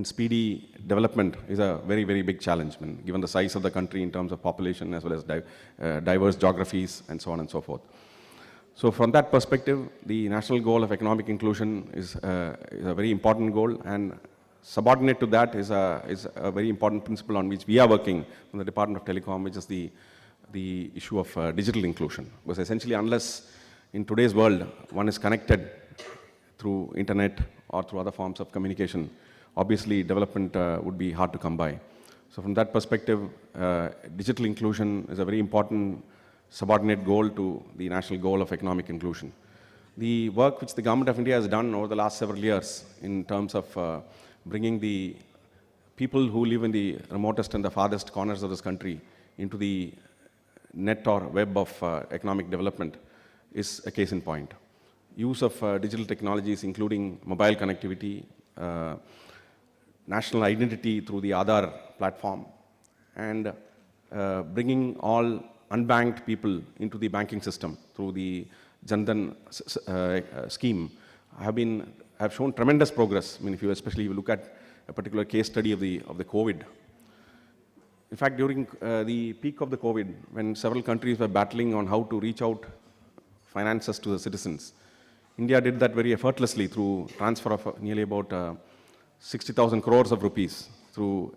speedy development is a very, very big challenge, given the size of the country in terms of population as well as diverse geographies and so on and so forth. So from that perspective, the national goal of economic inclusion is a very important goal, and subordinate to that is a very important principle on which we are working from the Department of Telecom, which is the issue of digital inclusion. Because essentially, unless in today's world one is connected through internet or through other forms of communication, obviously development would be hard to come by. So from that perspective, digital inclusion is a very important subordinate goal to the national goal of economic inclusion. The work which the Government of India has done over the last several years in terms of bringing the people who live in the remotest and the farthest corners of this country into the net or web of economic development is a case in point. Use of digital technologies, including mobile connectivity, national identity through the Aadhaar platform, and bringing all unbanked people into the banking system through the Jan Dhan scheme have shown tremendous progress. If you especially look at a particular case study of the COVID. In fact, during the peak of the COVID, when several countries were battling on how to reach out finances to the citizens, India did that very effortlessly through transfer of nearly about 60,000 crores of rupees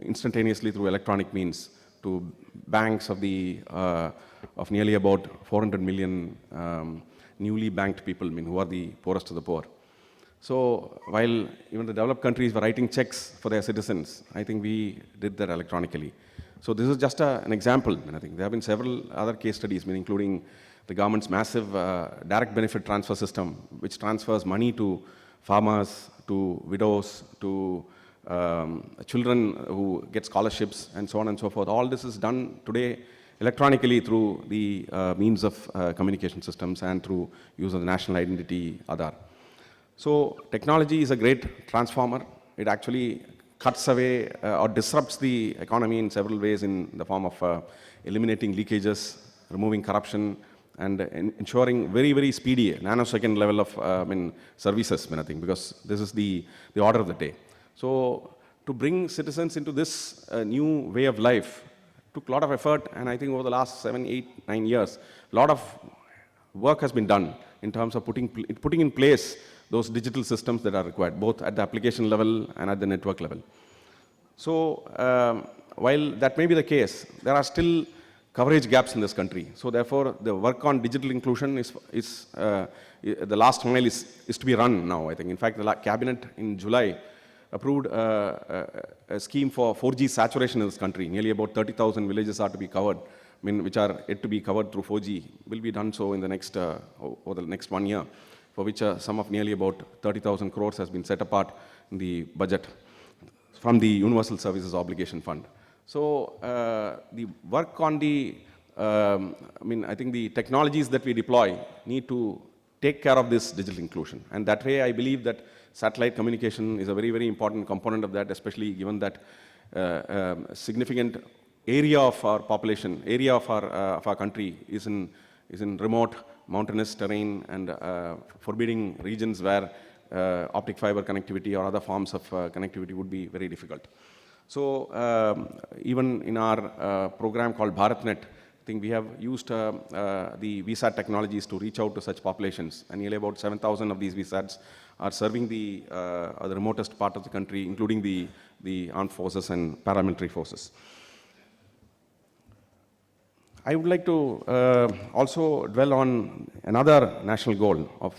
instantaneously through electronic means to banks of nearly about 400 million newly banked people, who are the poorest of the poor. So while even the developed countries were writing checks for their citizens, I think we did that electronically. So this is just an example. I think there have been several other case studies, including the government's massive direct benefit transfer system, which transfers money to farmers, to widows, to children who get scholarships, and so on and so forth. All this is done today electronically through the means of communication systems and through use of the national identity, Aadhaar. So technology is a great transformer. It actually cuts away or disrupts the economy in several ways in the form of eliminating leakages, removing corruption, and ensuring very, very speedy, nanosecond level of services, I think, because this is the order of the day. So to bring citizens into this new way of life took a lot of effort, and I think over the last 7, 8, 9 years, a lot of work has been done in terms of putting in place those digital systems that are required, both at the application level and at the network level. So while that may be the case, there are still coverage gaps in this country. So therefore, the work on digital inclusion is the last mile is to be run now, I think. In fact, the cabinet in July approved a scheme for 4G saturation in this country. Nearly about 30,000 villages are to be covered, which are yet to be covered through 4G, will be done so in the next, over the next 1 year, for which a sum of nearly about 30,000 crores has been set apart in the budget from the Universal Services Obligation Fund. So the work on I think the technologies that we deploy need to take care of this digital inclusion. And that way, I believe that satellite communication is a very, very important component of that, especially given that significant area of our population, area of our country is in remote, mountainous terrain and forbidding regions where optic fiber connectivity or other forms of connectivity would be very difficult. So even in our program called BharatNet, I think we have used the VSAT technologies to reach out to such populations, and nearly about 7,000 of these VSATs are serving the remotest part of the country, including the armed forces and paramilitary forces. I would like to also dwell on another national goal of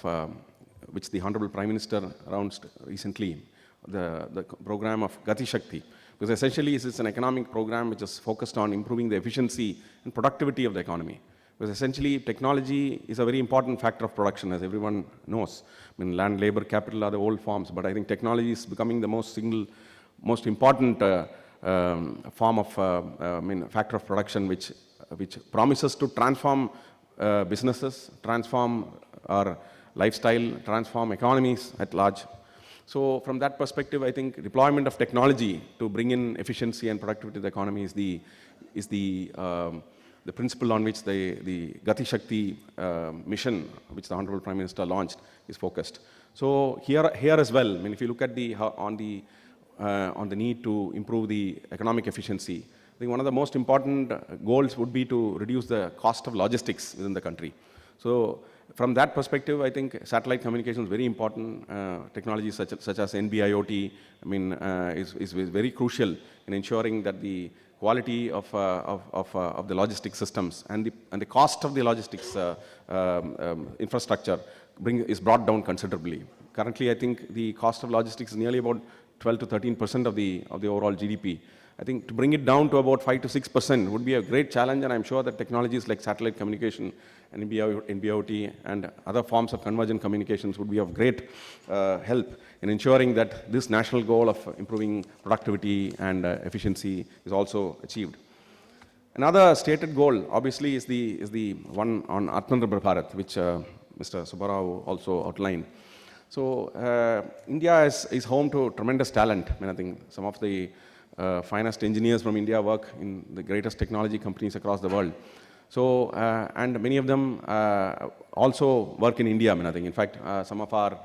which the Honorable Prime Minister announced recently, the program of Gati Shakti. Because essentially it's an economic program which is focused on improving the efficiency and productivity of the economy. Because essentially technology is a very important factor of production, as everyone knows. I mean, land, labor, capital are the old forms, but I think technology is becoming the most important form of factor of production which promises to transform businesses, transform our lifestyle, transform economies at large. So from that perspective, I think deployment of technology to bring in efficiency and productivity of the economy is the principle on which the Gati Shakti mission, which the Honorable Prime Minister launched, is focused. So here as well, I mean, if you look at on the need to improve the economic efficiency, I think one of the most important goals would be to reduce the cost of logistics within the country. So from that perspective, I think satellite communication is very important. Technologies such as NB-IoT, I mean, is very crucial in ensuring that the quality of the logistics systems and the cost of the logistics infrastructure is brought down considerably. Currently, I think the cost of logistics is nearly about 12 to 13% of the overall GDP. I think to bring it down to about 5 to 6% would be a great challenge, and I'm sure that technologies like satellite communication and NB-IoT and other forms of convergent communications would be of great help in ensuring that this national goal of improving productivity and efficiency is also achieved. Another stated goal, obviously, is the one on Atmanirbhar Bharat, which Mr. Subba also outlined. So India is home to tremendous talent. I mean, I think some of the finest engineers from India work in the greatest technology companies across the world. So, and many of them also work in India. I mean, I think, in fact, some of our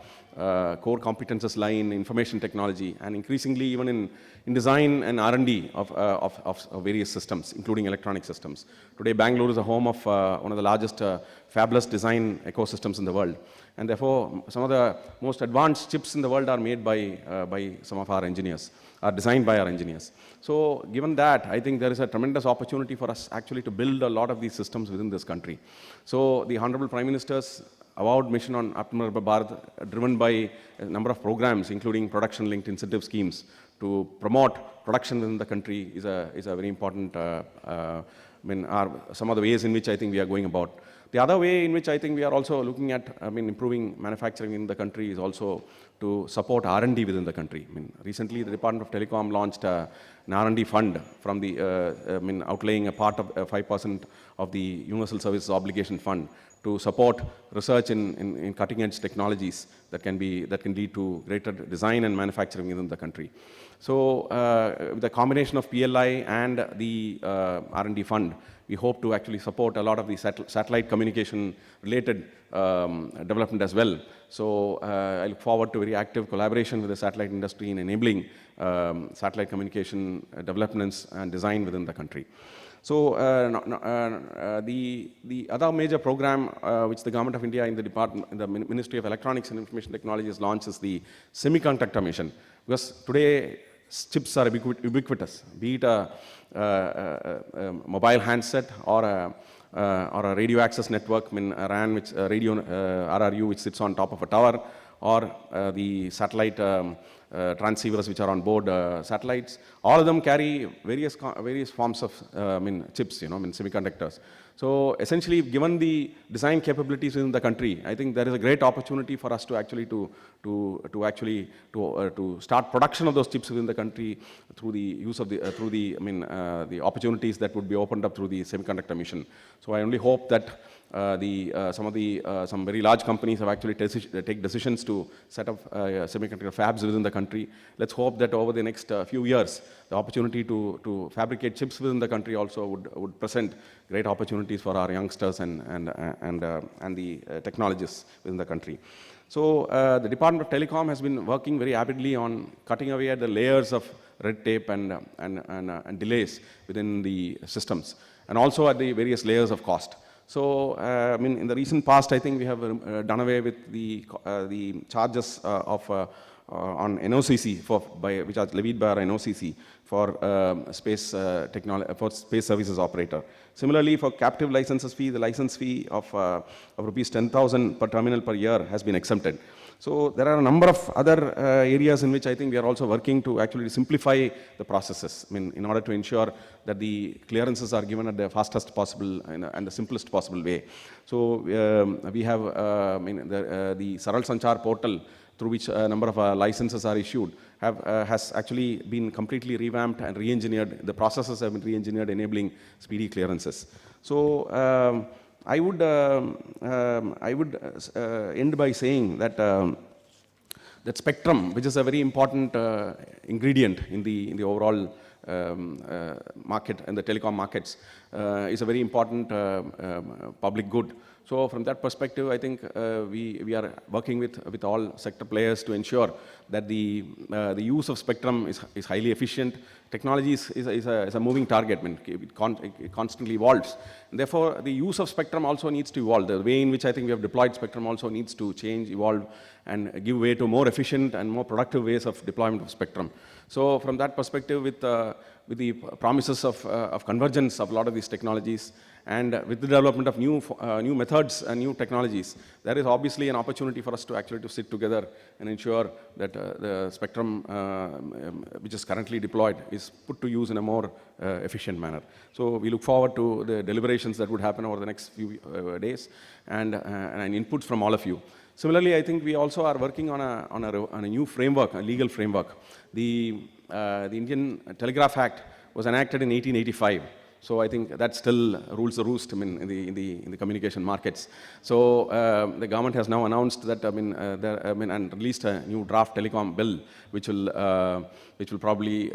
core competences lie in information technology and increasingly even in design and R&D of various systems, including electronic systems. Today, Bangalore is a home of one of the largest fabulous design ecosystems in the world. And therefore, some of the most advanced chips in the world are made by some of our engineers, are designed by our engineers. So given that, I think there is a tremendous opportunity for us actually to build a lot of these systems within this country. So the Honorable Prime Minister's avowed mission on Atmanirbhar Bharat, driven by a number of programs, including production-linked incentive schemes, to promote production within the country is a very important, some of the ways in which I think we are going about. The other way in which I think we are also looking at, improving manufacturing in the country is also to support R&D within the country. Recently the Department of Telecom launched an R&D fund from the, outlaying a part of 5% of the Universal Services Obligation Fund to support research in cutting-edge technologies that can lead to greater design and manufacturing within the country. So the combination of PLI and the R&D fund, we hope to actually support a lot of the satellite communication related development as well. So I look forward to very active collaboration with the satellite industry in enabling satellite communication developments and design within the country. So the other major program which the Government of India in the Ministry of Electronics and Information Technology has launched is the semiconductor mission. Because today chips are ubiquitous, be it a mobile handset or a radio access network, a RAN, which radio RRU, which sits on top of a tower, or the satellite transceivers which are on board satellites. All of them carry various forms of chips, semiconductors. So essentially, given the design capabilities within the country, I think there is a great opportunity for us to actually to start production of those chips within the country through the use of the opportunities that would be opened up through the semiconductor mission. So I only hope that some very large companies have actually take decisions to set up semiconductor fabs within the country. Let's hope that over the next few years, the opportunity to fabricate chips within the country also would present great opportunities for our youngsters and the technologists within the country. So the Department of Telecom has been working very avidly on cutting away at the layers of red tape and delays within the systems. and also at the various layers of cost. So, I mean, in the recent past, I think we have done away with the charges on NOCC which are levied by our NOCC for space for space services operator. Similarly, for captive licenses fee, the license fee of rupees 10,000 per terminal per year has been exempted. So there are a number of other areas in which I think we are also working to actually simplify the processes. I mean, in order to ensure that the clearances are given at the fastest possible and the simplest possible way. So we have the Saral Sanchar portal, through which a number of licenses are issued, has actually been completely revamped and re-engineered. The processes have been re-engineered, enabling speedy clearances. So I would end by saying that that spectrum, which is a very important ingredient in the overall market and the telecom markets, is a very important public good. So from that perspective, I think we are working with all sector players to ensure that the use of spectrum is highly efficient. Technology is a moving target. I mean, it constantly evolves. And therefore, the use of spectrum also needs to evolve. The way in which I think we have deployed spectrum also needs to change, evolve, and give way to more efficient and more productive ways of deployment of spectrum. So from that perspective, with the promises of convergence of a lot of these technologies, and with the development of new methods and new technologies, there is obviously an opportunity for us to actually to sit together and ensure that the spectrum which is currently deployed is put to use in a more efficient manner. So we look forward to the deliberations that would happen over the next few days and inputs from all of you. Similarly, I think we also are working on a new framework, a legal framework. The Indian Telegraph Act was enacted in 1885. So I think that still rules the roost, I mean, in the communication markets. So the government has now announced that, and released a new draft telecom bill, which will probably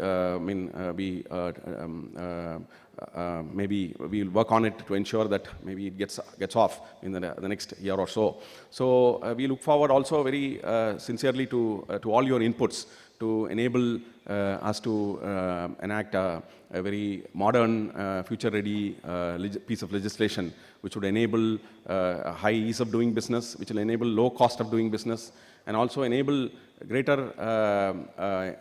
maybe we'll work on it to ensure that maybe it gets off in the next year or so. So we look forward also very sincerely to all your inputs to enable us to enact a very modern, future-ready piece of legislation, which would enable high ease of doing business, which will enable low cost of doing business, and also enable greater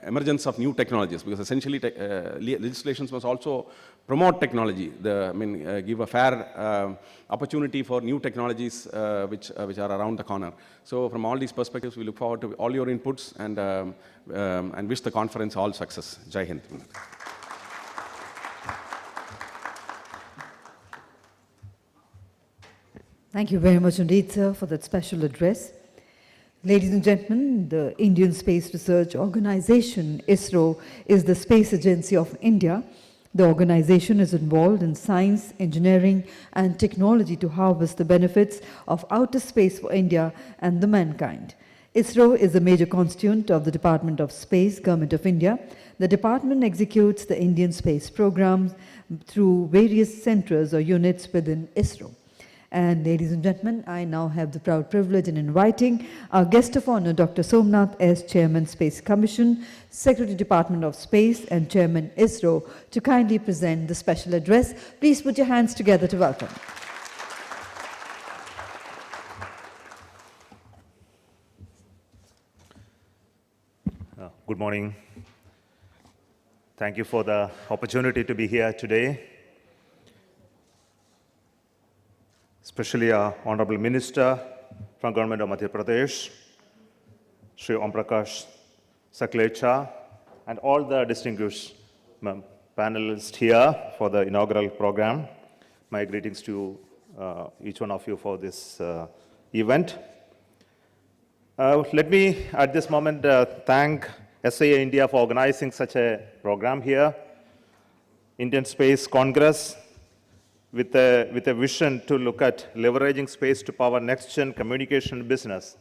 emergence of new technologies, because essentially legislations must also promote technology, give a fair opportunity for new technologies which are around the corner. So from all these perspectives, we look forward to all your inputs and wish the conference all success. Jai Hind. Thank you very much indeed, sir, for that special address. Ladies and gentlemen, the Indian Space Research Organization, ISRO, is the space agency of India. The organization is involved in science, engineering, and technology to harvest the benefits of outer space for India and the mankind. ISRO is a major constituent of the Department of Space, Government of India. The department executes the Indian space programs through various centers or units within ISRO. And ladies and gentlemen, I now have the proud privilege in inviting our guest of honor, Dr. Somanath S., Chairman, Space Commission, Secretary, Department of Space, and Chairman, ISRO, to kindly present the special address. Please put your hands together to welcome. Good morning. Thank you for the opportunity to be here today. Especially our Honorable Minister from Government of Madhya Pradesh, Shri Prakash, Sakhlecha, and all the distinguished panelists here for the inaugural program. My greetings to each one of you for this event. Let me, at this moment, thank SIA-India for organizing such a program here. Indian Space Congress, with a vision to look at leveraging space to power next-gen communication business.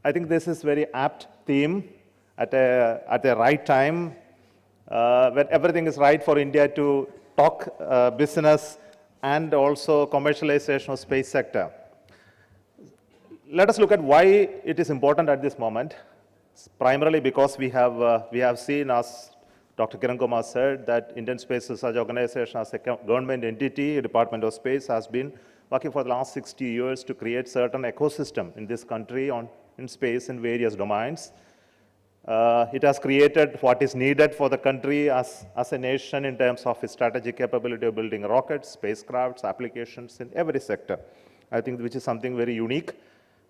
I think this is very apt theme at the right time, when everything is right for India to talk business and also commercialization of space sector. Let us look at why it is important at this moment. It's primarily because we have seen us Dr. Kiran Kumar said that Indian Space Research Organization as a government entity, Department of Space, has been working for the last 60 years to create certain ecosystem in this country in space in various domains. It has created what is needed for the country as a nation in terms of its strategic capability of building rockets, spacecrafts, applications in every sector. I think which is something very unique,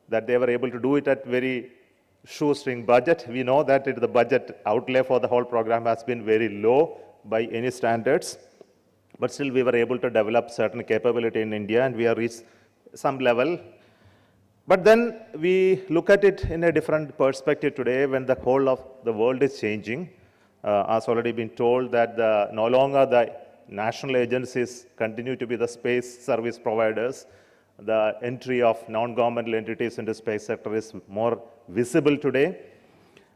that they were able to do it at very shoestring budget. We know that the budget outlay for the whole program has been very low by any standards, but still we were able to develop certain capability in India, and we have reached some level. But then we look at it in a different perspective today when the whole of the world is changing. As already been told that no longer the national agencies continue to be the space service providers. The entry of non-governmental entities into space sector is more visible today.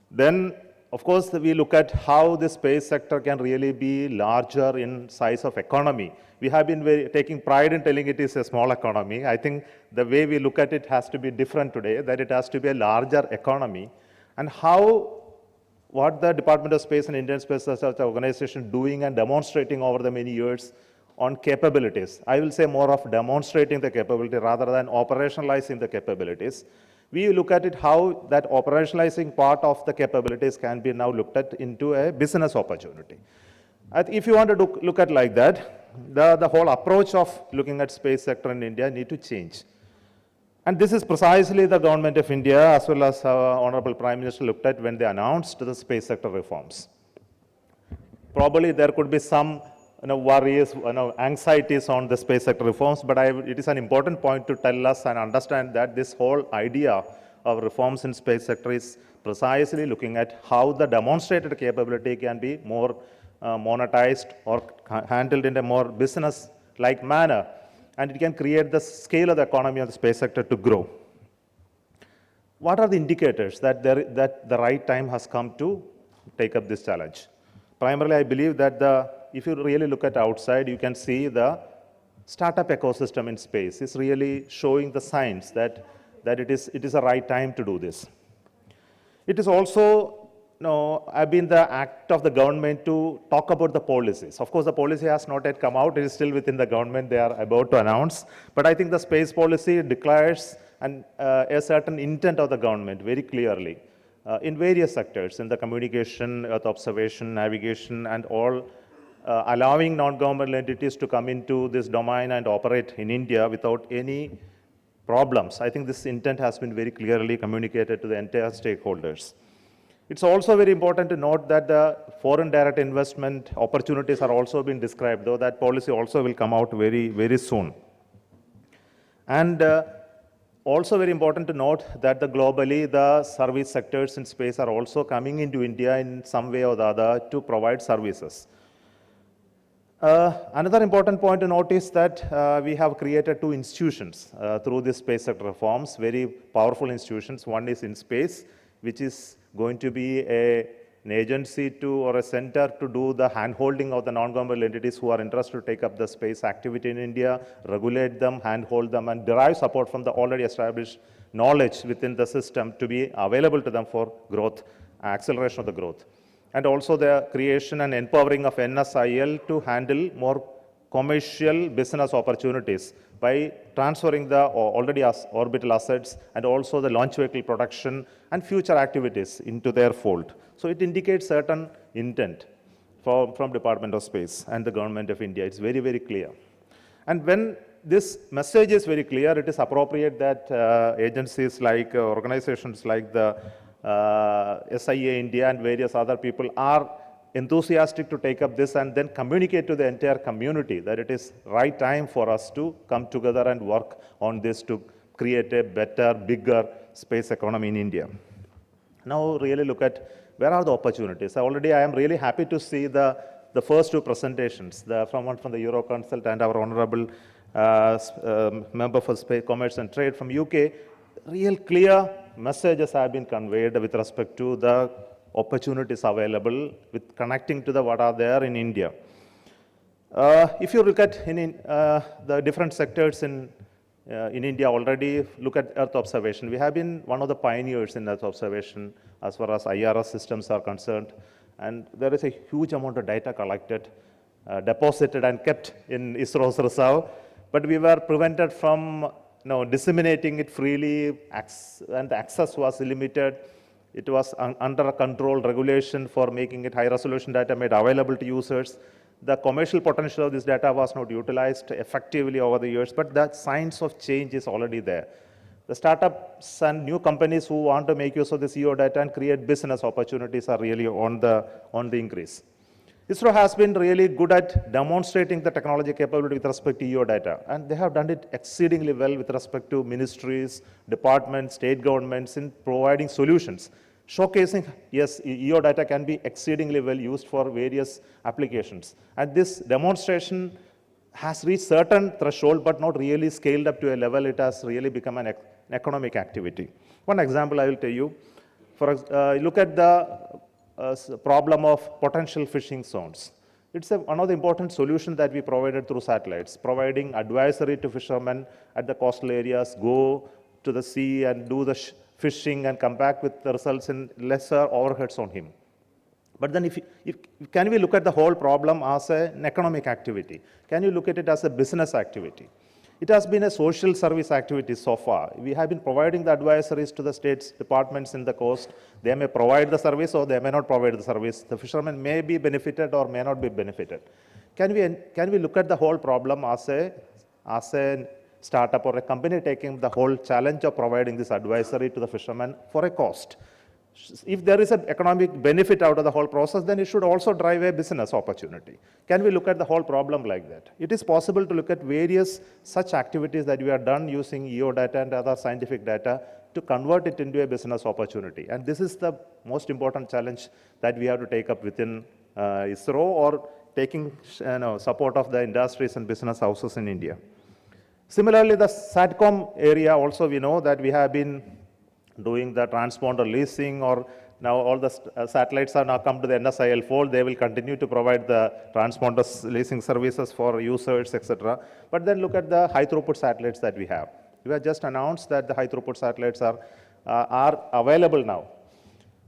Then, of course, we look at how the space sector can really be larger in size of economy. We have been taking pride in telling it is a small economy. I think the way we look at it has to be different today, that it has to be a larger economy. And what the Department of Space and Indian Space Research Organization doing and demonstrating over the many years on capabilities. I will say more of demonstrating the capability rather than operationalizing the capabilities. We look at it how that operationalizing part of the capabilities can be now looked at into a business opportunity. If you want to look at like that, the whole approach of looking at space sector in India need to change. And this is precisely the government of India as well as our Honorable Prime Minister looked at when they announced the space sector reforms. Probably there could be some worries, anxieties on the space sector reforms, but it is an important point to tell us and understand that this whole idea of reforms in space sector is precisely looking at how the demonstrated capability can be more monetized or handled in a more business-like manner, and it can create the scale of the economy of the space sector to grow. What are the indicators that the right time has come to take up this challenge? Primarily, I believe that if you really look at outside, you can see the startup ecosystem in space is really showing the signs that it is the right time to do this. It is also been the act of the government to talk about the policies. Of course, the policy has not yet come out. It is still within the government. They are about to announce. But I think the space policy declares a certain intent of the government very clearly in various sectors, in the communication, earth observation, navigation, and all, allowing non-governmental entities to come into this domain and operate in India without any problems. I think this intent has been very clearly communicated to the entire stakeholders. It's also very important to note that the foreign direct investment opportunities are also being described, though that policy also will come out very, very soon. And also very important to note that globally the service sectors in space are also coming into India in some way or the other to provide services. Another important point to note is that we have created two institutions through this space sector reforms, very powerful institutions. One is InSpace, which is going to be an agency or a center to do the hand-holding of the non-governmental entities who are interested to take up the space activity in India, regulate them, hand-hold them, and derive support from the already established knowledge within the system to be available to them for growth, acceleration of the growth. And also the creation and empowering of NSIL to handle more commercial business opportunities by transferring the already orbital assets and also the launch vehicle production and future activities into their fold. So it indicates certain intent from Department of Space and the Government of India. It's very, very clear. And when this message is very clear, it is appropriate that agencies like organizations like the SIA-India and various other people are enthusiastic to take up this and then communicate to the entire community that it is right time for us to come together and work on this to create a better, bigger space economy in India. Now really look at where are the opportunities. I am really happy to see the first two presentations, one from the Euroconsult and our Honorable Member for Space, Commerce and Trade from UK. Real clear messages have been conveyed with respect to the opportunities available with connecting to what are there in India. If you look at the different sectors in India already, look at Earth observation. We have been one of the pioneers in Earth observation as far as IRS systems are concerned. And there is a huge amount of data collected, deposited and kept in ISRO's reserve, but we were prevented from disseminating it freely, and the access was limited. It was under a controlled regulation for making it high-resolution data made available to users. The commercial potential of this data was not utilized effectively over the years, but the signs of change is already there. The startups and new companies who want to make use of this EO data and create business opportunities are really on the increase. ISRO has been really good at demonstrating the technology capability with respect to EO data, and they have done it exceedingly well with respect to ministries, departments, state governments in providing solutions, showcasing, yes, EO data can be exceedingly well used for various applications. And this demonstration has reached certain threshold, but not really scaled up to a level it has really become an economic activity. One example I will tell you. Look at the problem of potential fishing zones. It's one of the important solutions that we provided through satellites, providing advisory to fishermen at the coastal areas, go to the sea and do the fishing and come back with the results in lesser overheads on him. But then can we look at the whole problem as an economic activity? Can you look at it as a business activity? It has been a social service activity so far. We have been providing the advisories to the states, departments in the coast. They may provide the service or they may not provide the service. The fishermen may be benefited or may not be benefited. Can we look at the whole problem as a startup or a company taking the whole challenge of providing this advisory to the fishermen for a cost? If there is an economic benefit out of the whole process, then it should also drive a business opportunity. Can we look at the whole problem like that? It is possible to look at various such activities that we have done using EO data and other scientific data to convert it into a business opportunity. And this is the most important challenge that we have to take up within ISRO or taking support of the industries and business houses in India. Similarly, the SATCOM area also, we know that we have been doing the transponder leasing, or now all the satellites are now come to the NSIL fold. They will continue to provide the transponder leasing services for users, etc. But then look at the high throughput satellites that we have. We have just announced that the high throughput satellites are available now.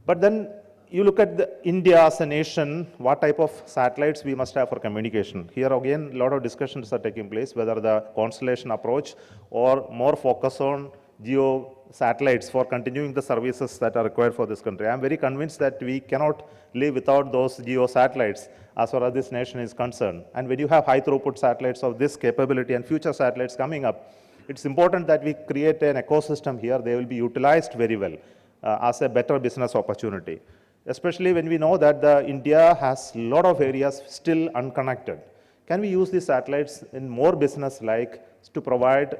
But then you look at India as a nation, what type of satellites we must have for communication. Here again, a lot of discussions are taking place, whether the constellation approach or more focus on geo satellites for continuing the services that are required for this country. I'm very convinced that we cannot live without those geo satellites as far as this nation is concerned. And when you have high throughput satellites of this capability and future satellites coming up, it's important that we create an ecosystem here. They will be utilized very well as a better business opportunity, especially when we know that India has a lot of areas still unconnected. Can we use these satellites in more business-like to provide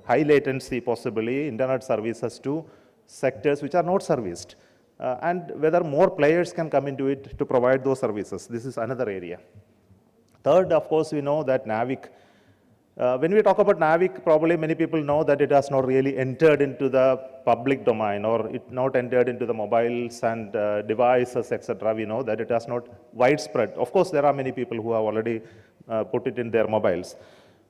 high latency, possibly internet services to sectors which are not serviced, and whether more players can come into it to provide those services. This is another area. Third, of course, we know that NAVIC. When we talk about NAVIC, probably many people know that it has not really entered into the public domain, or it not entered into the mobiles and devices, etc. We know that it has not widespread. Of course, there are many people who have already put it in their mobiles.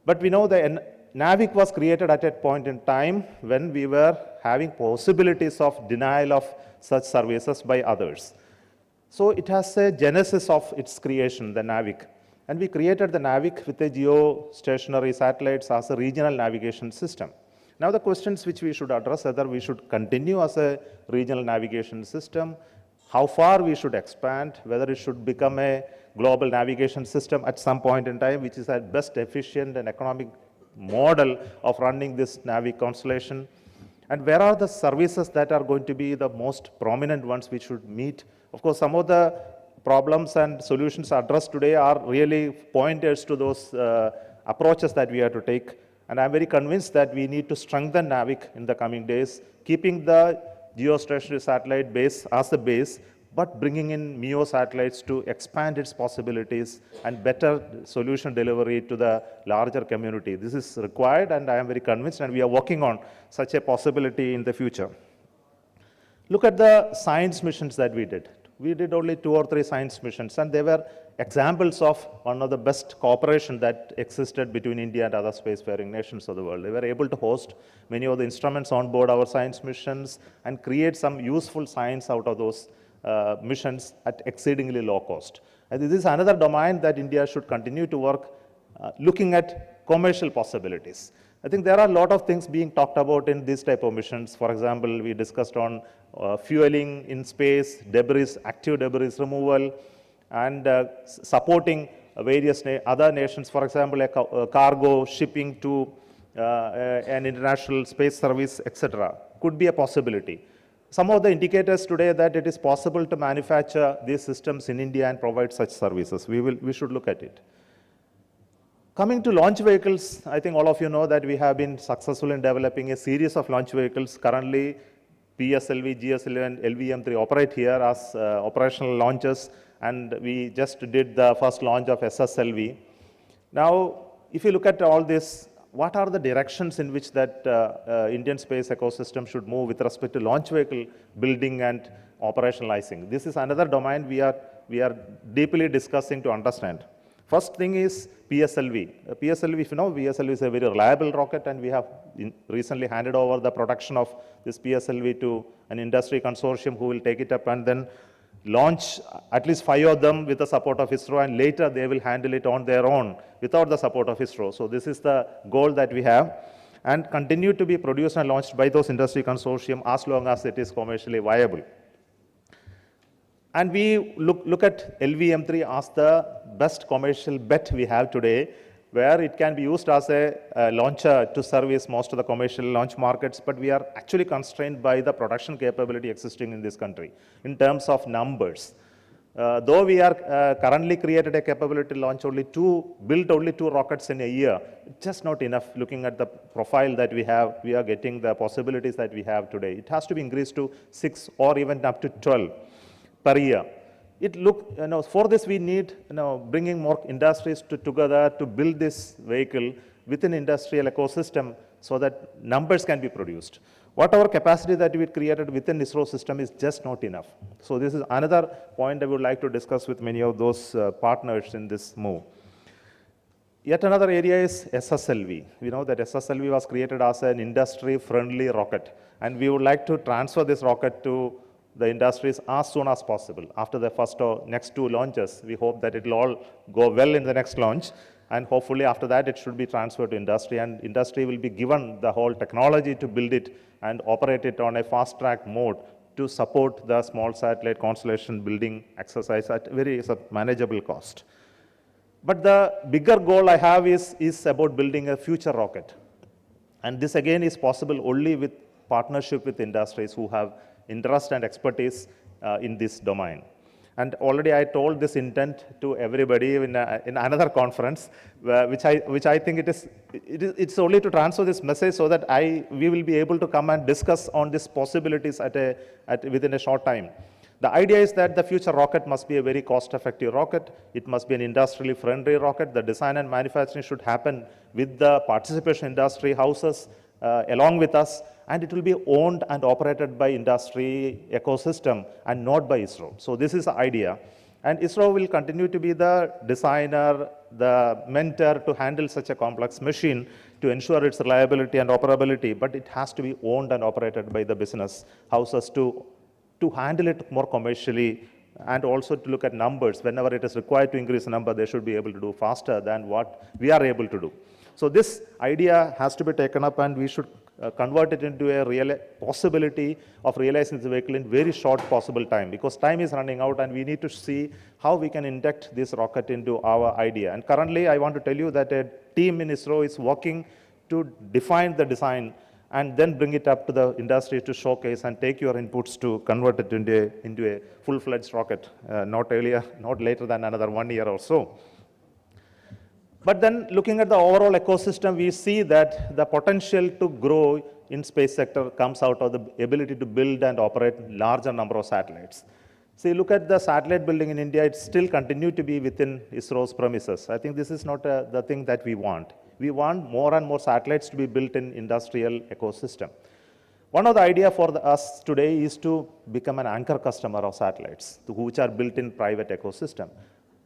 But we know that NAVIC was created at a point in time when we were having possibilities of denial of such services by others. So it has a genesis of its creation, the NAVIC. And we created the NAVIC with the geostationary satellites as a regional navigation system. Now the questions which we should address, whether we should continue as a regional navigation system, how far we should expand, whether it should become a global navigation system at some point in time, which is at best efficient and economic model of running this NAVIC constellation, and where are the services that are going to be the most prominent ones we should meet. Of course, some of the problems and solutions addressed today are really pointers to those approaches that we have to take. And I'm very convinced that we need to strengthen NAVIC in the coming days, keeping the geostationary satellite base as the base, but bringing in MEO satellites to expand its possibilities and better solution delivery to the larger community. This is required, and I am very convinced, and we are working on such a possibility in the future. Look at the science missions that we did. We did only 2 or 3 science missions, and they were examples of one of the best cooperation that existed between India and other spacefaring nations of the world. They were able to host many of the instruments on board our science missions and create some useful science out of those missions at exceedingly low cost. And this is another domain that India should continue to work looking at commercial possibilities. I think there are a lot of things being talked about in this type of missions. For example, we discussed on fueling in space, debris, active debris removal, and supporting various other nations. For example, cargo shipping to an international space service, etc., could be a possibility. Some of the indicators today that it is possible to manufacture these systems in India and provide such services. We should look at it. Coming to launch vehicles, I think all of you know that we have been successful in developing a series of launch vehicles. Currently, PSLV, GSLV, and LVM3 operate here as operational launches, and we just did the first launch of SSLV. Now, if you look at all this, what are the directions in which that Indian space ecosystem should move with respect to launch vehicle building and operationalizing? This is another domain we are deeply discussing to understand. First thing is PSLV. PSLV, if you know, PSLV is a very reliable rocket, and we have recently handed over the production of this PSLV to an industry consortium who will take it up and then launch at least 5 of them with the support of ISRO, and later they will handle it on their own without the support of ISRO. So this is the goal that we have, and continue to be produced and launched by those industry consortium as long as it is commercially viable. And we look at LVM3 as the best commercial bet we have today, where it can be used as a launcher to service most of the commercial launch markets, but we are actually constrained by the production capability existing in this country in terms of numbers. Though we are currently created a capability to launch build only 2 rockets in a year, it's just not enough looking at the profile that we have. We are getting the possibilities that we have today. It has to be increased to 6 or even up to 12 per year. For this we need, bringing more industries together to build this vehicle within industrial ecosystem so that numbers can be produced. Whatever capacity that we created within ISRO system is just not enough. So this is another point I would like to discuss with many of those partners in this move. Yet another area is SSLV. We know that SSLV was created as an industry-friendly rocket, and we would like to transfer this rocket to the industries as soon as possible. After the first or next 2 launches, we hope that it will all go well in the next launch, and hopefully after that it should be transferred to industry, and industry will be given the whole technology to build it and operate it on a fast-track mode to support the small satellite constellation building exercise at very manageable cost. But the bigger goal I have is about building a future rocket. And this again is possible only with partnership with industries who have interest and expertise in this domain. And already I told this intent to everybody in another conference, which I think it's only to transfer this message so that we will be able to come and discuss on these possibilities within a short time. The idea is that the future rocket must be a very cost-effective rocket. It must be an industrially friendly rocket. The design and manufacturing should happen with the participation industry houses along with us, and it will be owned and operated by industry ecosystem and not by ISRO. So this is the idea. And ISRO will continue to be the designer, the mentor to handle such a complex machine to ensure its reliability and operability, but it has to be owned and operated by the business houses to handle it more commercially, and also to look at numbers. Whenever it is required to increase the number, they should be able to do faster than what we are able to do. So this idea has to be taken up, and we should convert it into a real possibility of realizing this vehicle in very short possible time, because time is running out and we need to see how we can induct this rocket into our idea. And currently I want to tell you that a team in ISRO is working to define the design and then bring it up to the industry to showcase and take your inputs to convert it into a full-fledged rocket, not later than another 1 year or so. But then looking at the overall ecosystem, we see that the potential to grow in space sector comes out of the ability to build and operate larger number of satellites. See, look at the satellite building in India, it still continues to be within ISRO's premises. I think this is not the thing that we want. We want more and more satellites to be built in industrial ecosystem. One of the idea for us today is to become an anchor customer of satellites, which are built in private ecosystem.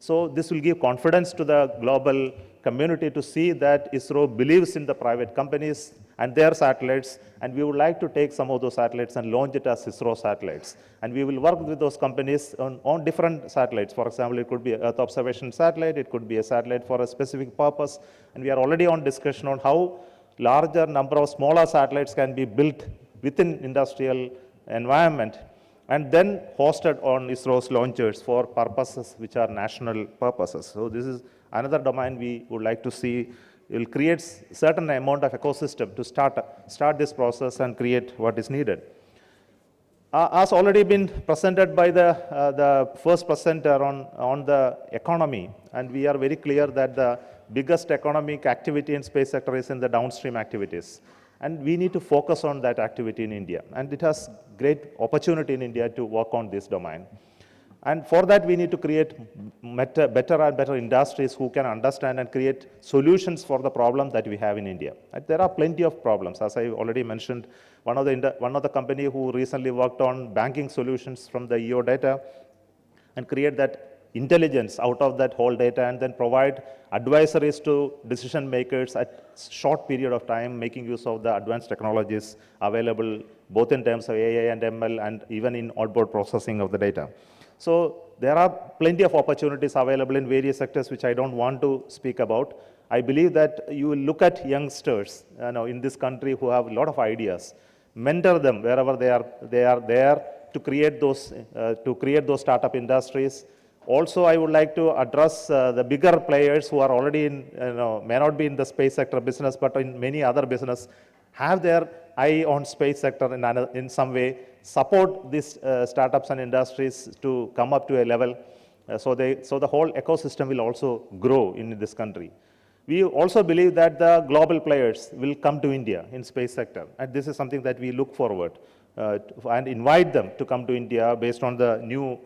So this will give confidence to the global community to see that ISRO believes in the private companies and their satellites, and we would like to take some of those satellites and launch it as ISRO satellites. And we will work with those companies on different satellites. For example, it could be an Earth observation satellite, it could be a satellite for a specific purpose, and we are already on discussion on how larger number of smaller satellites can be built within industrial environment and then hosted on ISRO's launchers for purposes which are national purposes. So this is another domain we would like to see. It will create certain amount of ecosystem to start this process and create what is needed. As already been presented by the first presenter on the economy, and we are very clear that the biggest economic activity in space sector is in the downstream activities. And we need to focus on that activity in India. And it has great opportunity in India to work on this domain. And for that, we need to create better and better industries who can understand and create solutions for the problem that we have in India. And there are plenty of problems. As I already mentioned, one of the company who recently worked on banking solutions from the EO data and create that intelligence out of that whole data and then provide advisories to decision makers at short period of time, making use of the advanced technologies available both in terms of AI and ML and even in onboard processing of the data. So there are plenty of opportunities available in various sectors which I don't want to speak about. I believe that you will look at youngsters in this country who have a lot of ideas, mentor them wherever they are there to create those startup industries. Also, I would like to address the bigger players who are already in, may not be in the space sector business, but in many other business, have their eye on space sector in some way, support these startups and industries to come up to a level, so the whole ecosystem will also grow in this country. We also believe that the global players will come to India in space sector, and this is something that we look forward and invite them to come to India based on the new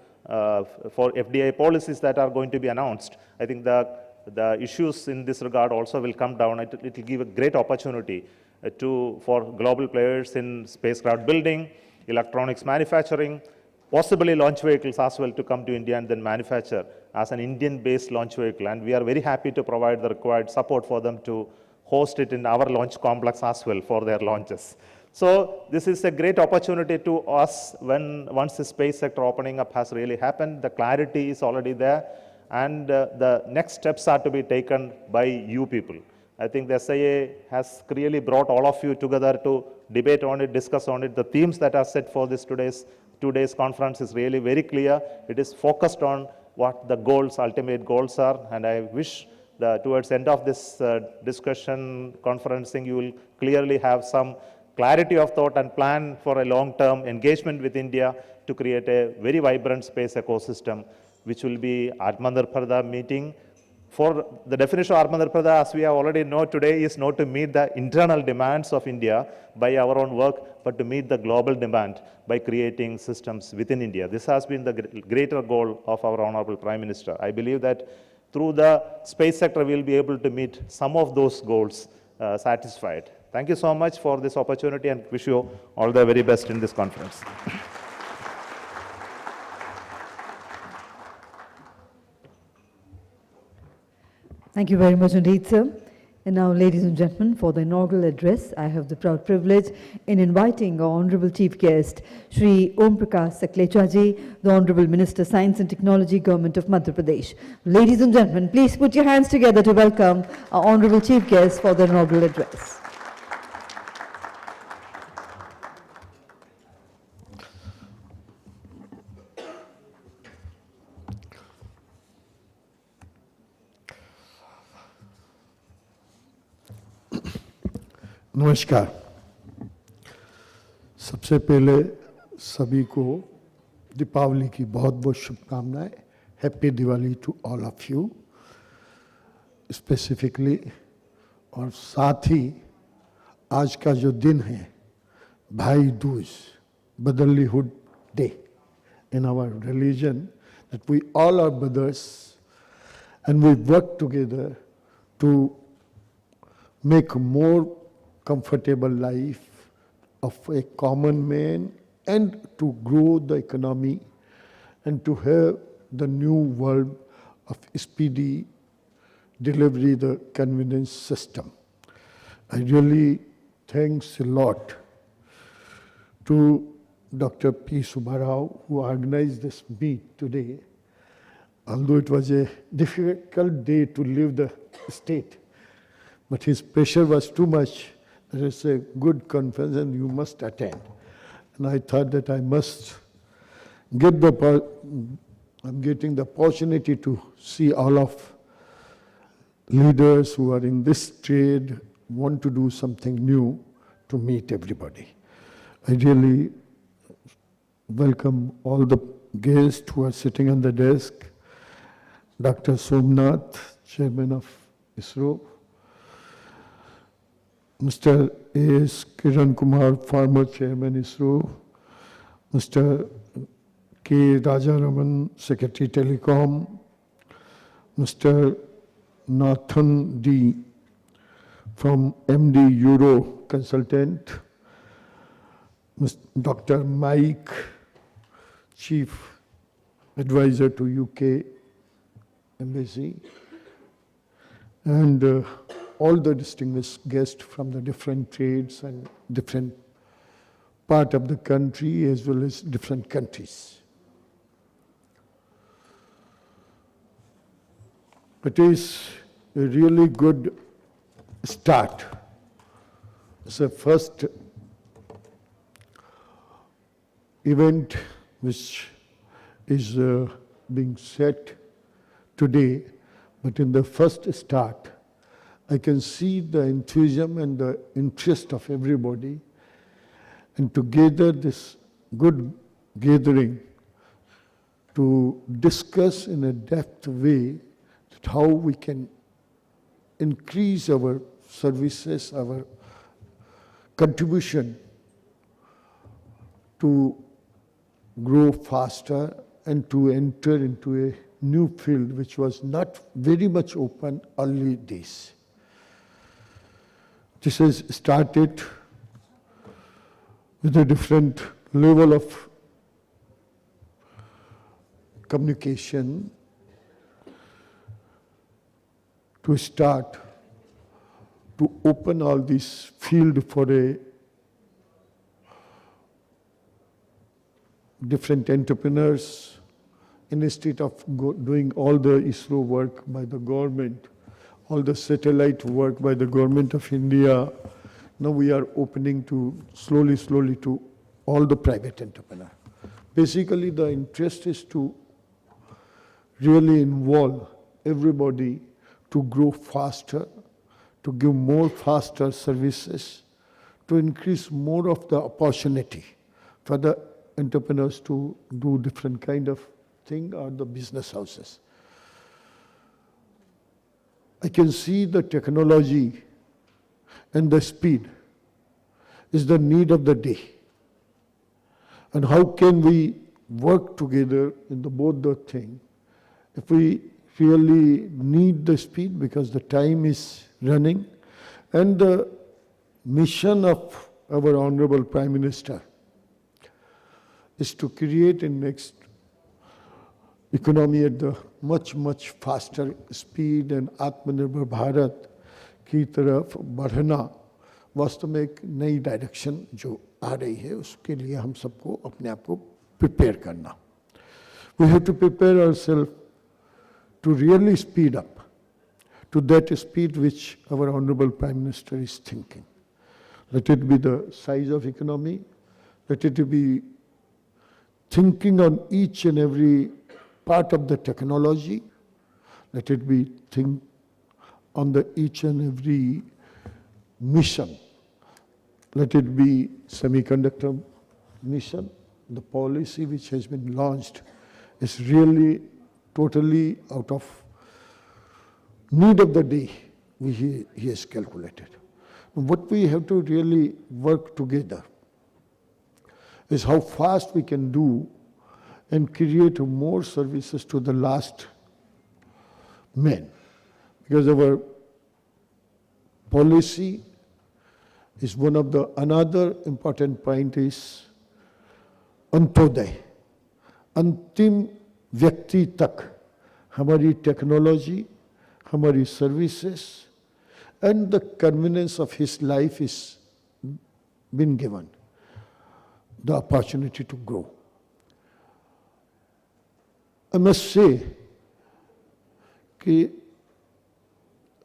for FDI policies that are going to be announced. I think the issues in this regard also will come down. It will give a great opportunity for global players in spacecraft building, electronics manufacturing, possibly launch vehicles as well to come to India and then manufacture as an Indian-based launch vehicle. And we are very happy to provide the required support for them to host it in our launch complex as well for their launches. So this is a great opportunity to us once the space sector opening up has really happened, the clarity is already there, and the next steps are to be taken by you people. I think the SIA has really brought all of you together to debate on it, discuss on it. The themes that are set for this today's conference is really very clear. It is focused on what the goals, ultimate goals are, and I wish towards the end of this discussion, conferencing, you will clearly have some clarity of thought and plan for a long-term engagement with India to create a very vibrant space ecosystem, which will be Atmanirbharta meeting. For the definition of Atmanirbharta, as we have already know today, is not to meet the internal demands of India by our own work, but to meet the global demand by creating systems within India. This has been the greater goal of our Honorable Prime Minister. I believe that through the space sector, we will be able to meet some of those goals satisfied. Thank you so much for this opportunity and wish you all the very best in this conference. Thank you very much indeed, sir. And now, ladies and gentlemen, for the inaugural address, I have the proud privilege in inviting our Honorable Chief Guest, Shri Prakash Sakhlecha ji, the Honorable Minister, Science and Technology, Government of Madhya Pradesh. Ladies and gentlemen, please put your hands together to welcome our Honorable Chief Guest for the inaugural address. नमस्कार। सबसे पहले सभी को दीपावली की बहुत बहुत शुभकामनाएं। Happy Diwali to all of you specifically. और साथ ही आज का जो दिन है भाई Dooj, brotherlyhood day in our religion, that we all are brothers and we work together to make a more comfortable life of a common man and to grow the economy and to have the new world of speedy delivery, the convenience system. I really thanks a lot to Dr. P. Subbarao, who organized this meet today. Although it was a difficult day to leave the state, but his pressure was too much. There is a good conference and you must attend. And I thought that I must get I'm getting the opportunity to see all of leaders who are in this trade, want to do something new, to meet everybody. I really welcome all the guests who are sitting on the desk. Dr. Somanath, Chairman of ISRO. Mr. A.S. Kiran Kumar, former Chairman ISRO. Mr. K. Rajaraman, Secretary Telecom. Mr. Nathan D. from MD Euroconsult. Dr. Mike, Chief Advisor to UK Embassy, and all the distinguished guests from the different trades and different part of the country as well as different countries. It is a really good start. It's the first event which is being set today, but in the first start, I can see the enthusiasm and the interest of everybody, and together this good gathering to discuss in a depth way that how we can increase our services, our contribution to grow faster and to enter into a new field which was not very much open early days. This has started with a different level of communication to start to open all this field for a different entrepreneurs instead of doing all the ISRO work by the government, all the satellite work by the government of India. Now we are opening to slowly to all the private entrepreneurs. Basically, the interest is to really involve everybody to grow faster, to give more faster services, to increase more of the opportunity for the entrepreneurs to do different kind of thing or the business houses. I can see the technology and the speed is the need of the day. And how can we work together in both the thing? If we really need the speed because the time is running, and the mission of our Honorable Prime Minister is to create a next economy at the much faster speed and आत्मनिर्भर भारत की तरफ बढ़ना वास्तव में एक नई direction जो आ रही है उसके लिए हम सबको अपने आप को प्रिपेयर करना. We have to prepare ourselves to really speed up to that speed which our Honorable Prime Minister is thinking. Let it be the size of economy, let it be thinking on each and every part of the technology, let it be think on the each and every mission. Let it be semiconductor mission. The policy which has been launched is really totally out of need of the day he has calculated. What we have to really work together is how fast we can do and create more services to the last man. Because our policy is one of the, another important point is Antyodaya, अंतिम व्यक्ति तक हमारी technology, हमारी services and the convenience of his life is been given the opportunity to grow. I must say कि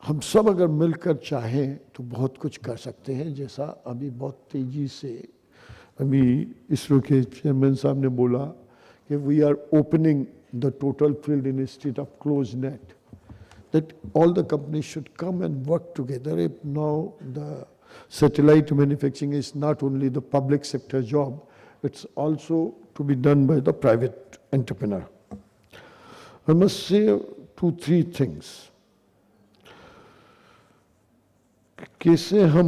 हम सब अगर मिलकर चाहें तो बहुत कुछ कर सकते हैं, जैसा अभी बहुत तेजी से अभी इसरो के चेयरमैन साहब ने बोला कि we are opening the total field institute of close net, that all the companies should come and work together. If now the satellite manufacturing is not only the public sector job, it's also to be done by the private entrepreneur. I must say 2-3 things. कैसे हम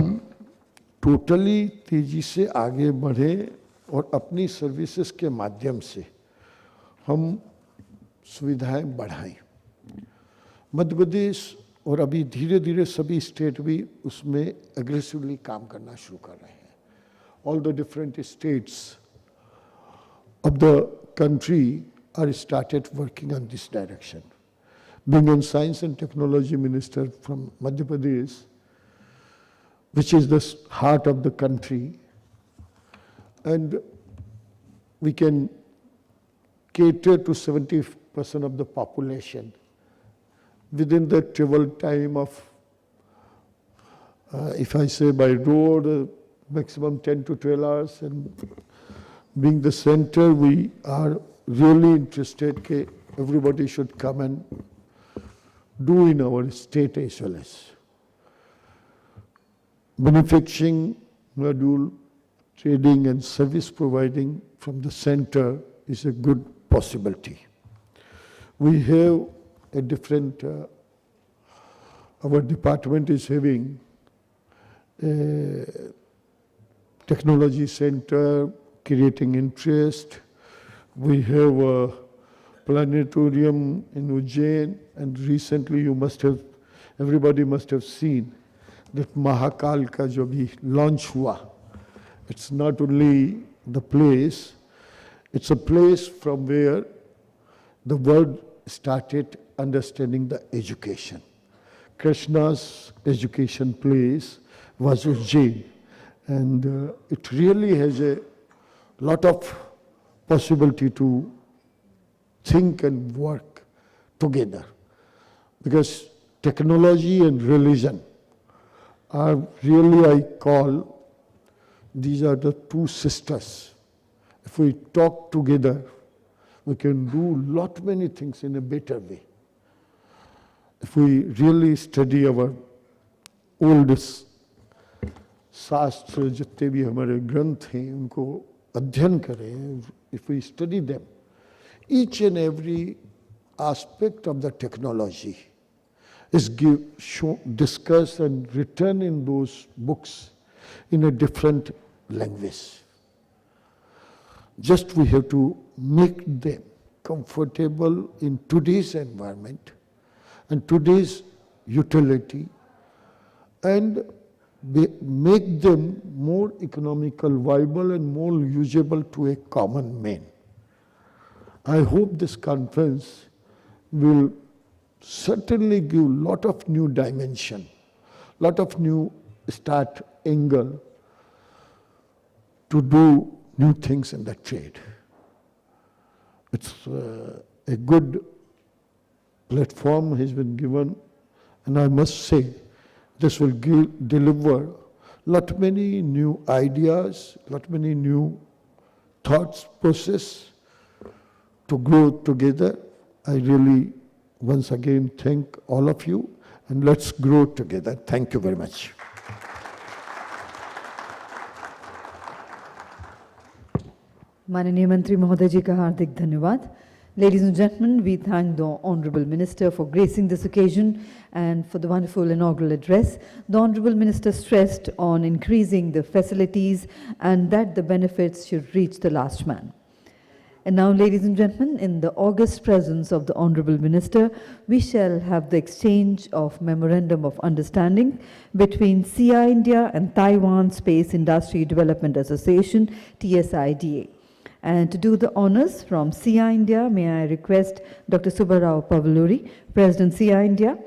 totally तेजी से आगे बढ़े और अपनी services के माध्यम से हम सुविधाएं बढ़ाएं. मध्य प्रदेश और अभी धीरे धीरे सभी स्टेट भी उसमें एग्रेसिवली काम करना शुरू कर रहे हैं. All the different states of the country are started working on this direction. Being an science and technology minister from Madhya Pradesh, which is the heart of the country, and we can cater to 70% of the population within the travel time of, if I say by road, maximum 10 to 12 hours, and being the center, we are really interested that everybody should come and do in our state as well as. Manufacturing, module, trading and service providing from the center is a good possibility. We have a different, our department is having a technology center, creating interest. We have a planetarium in Ujjain, and recently everybody must have seen that Mahakal का जो भी launch हुआ, it's not only the place, it's a place from where the world started understanding the education. Krishna's education place was Ujjain, and it really has a lot of possibility to think and work together, because technology and religion are really, I call, these are the two sisters. If we talk together, we can do lot many things in a better way. If we really study our oldest शास्त्र जितने भी हमारे ग्रंथ हैं उनको अध्ययन करें, if we study them, each and every aspect of the technology is discussed and written in those books in a different language. Just we have to make them comfortable in today's environment and today's utility, and make them more economical, viable and more usable to a common man. I hope this conference will certainly give lot of new dimension, lot of new start angle to do new things in the trade. It's a good platform has been given, and I must say this will deliver lot many new ideas, lot many new thoughts, process to grow together. I really once again thank all of you, and let's grow together. Thank you very much. माननीय मंत्री महोदय जी का हार्दिक धन्यवाद. Ladies and gentlemen, we thank the Honorable Minister for gracing this occasion and for the wonderful inaugural address. The Honorable Minister stressed on increasing the facilities and that the benefits should reach the last man. And now, ladies and gentlemen, in the august presence of the Honorable Minister, we shall have the exchange of Memorandum of Understanding between SIA-India and Taiwan Space Industry Development Association, TSIDA. And to do the honors from SIA-India, may I request Dr. Subba Pavuluri, President SIA-India,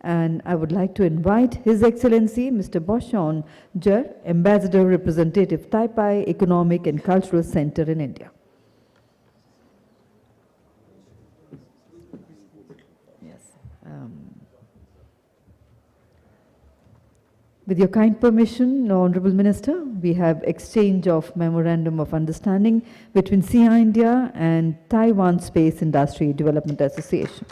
And I would like to invite His Excellency Mr. Boshan Jer, Ambassador Representative Taipei Economic and Cultural Center in India. Yes. With your kind permission, Honorable Minister, we have exchange of Memorandum of Understanding between SIA-India and Taiwan Space Industry Development Association.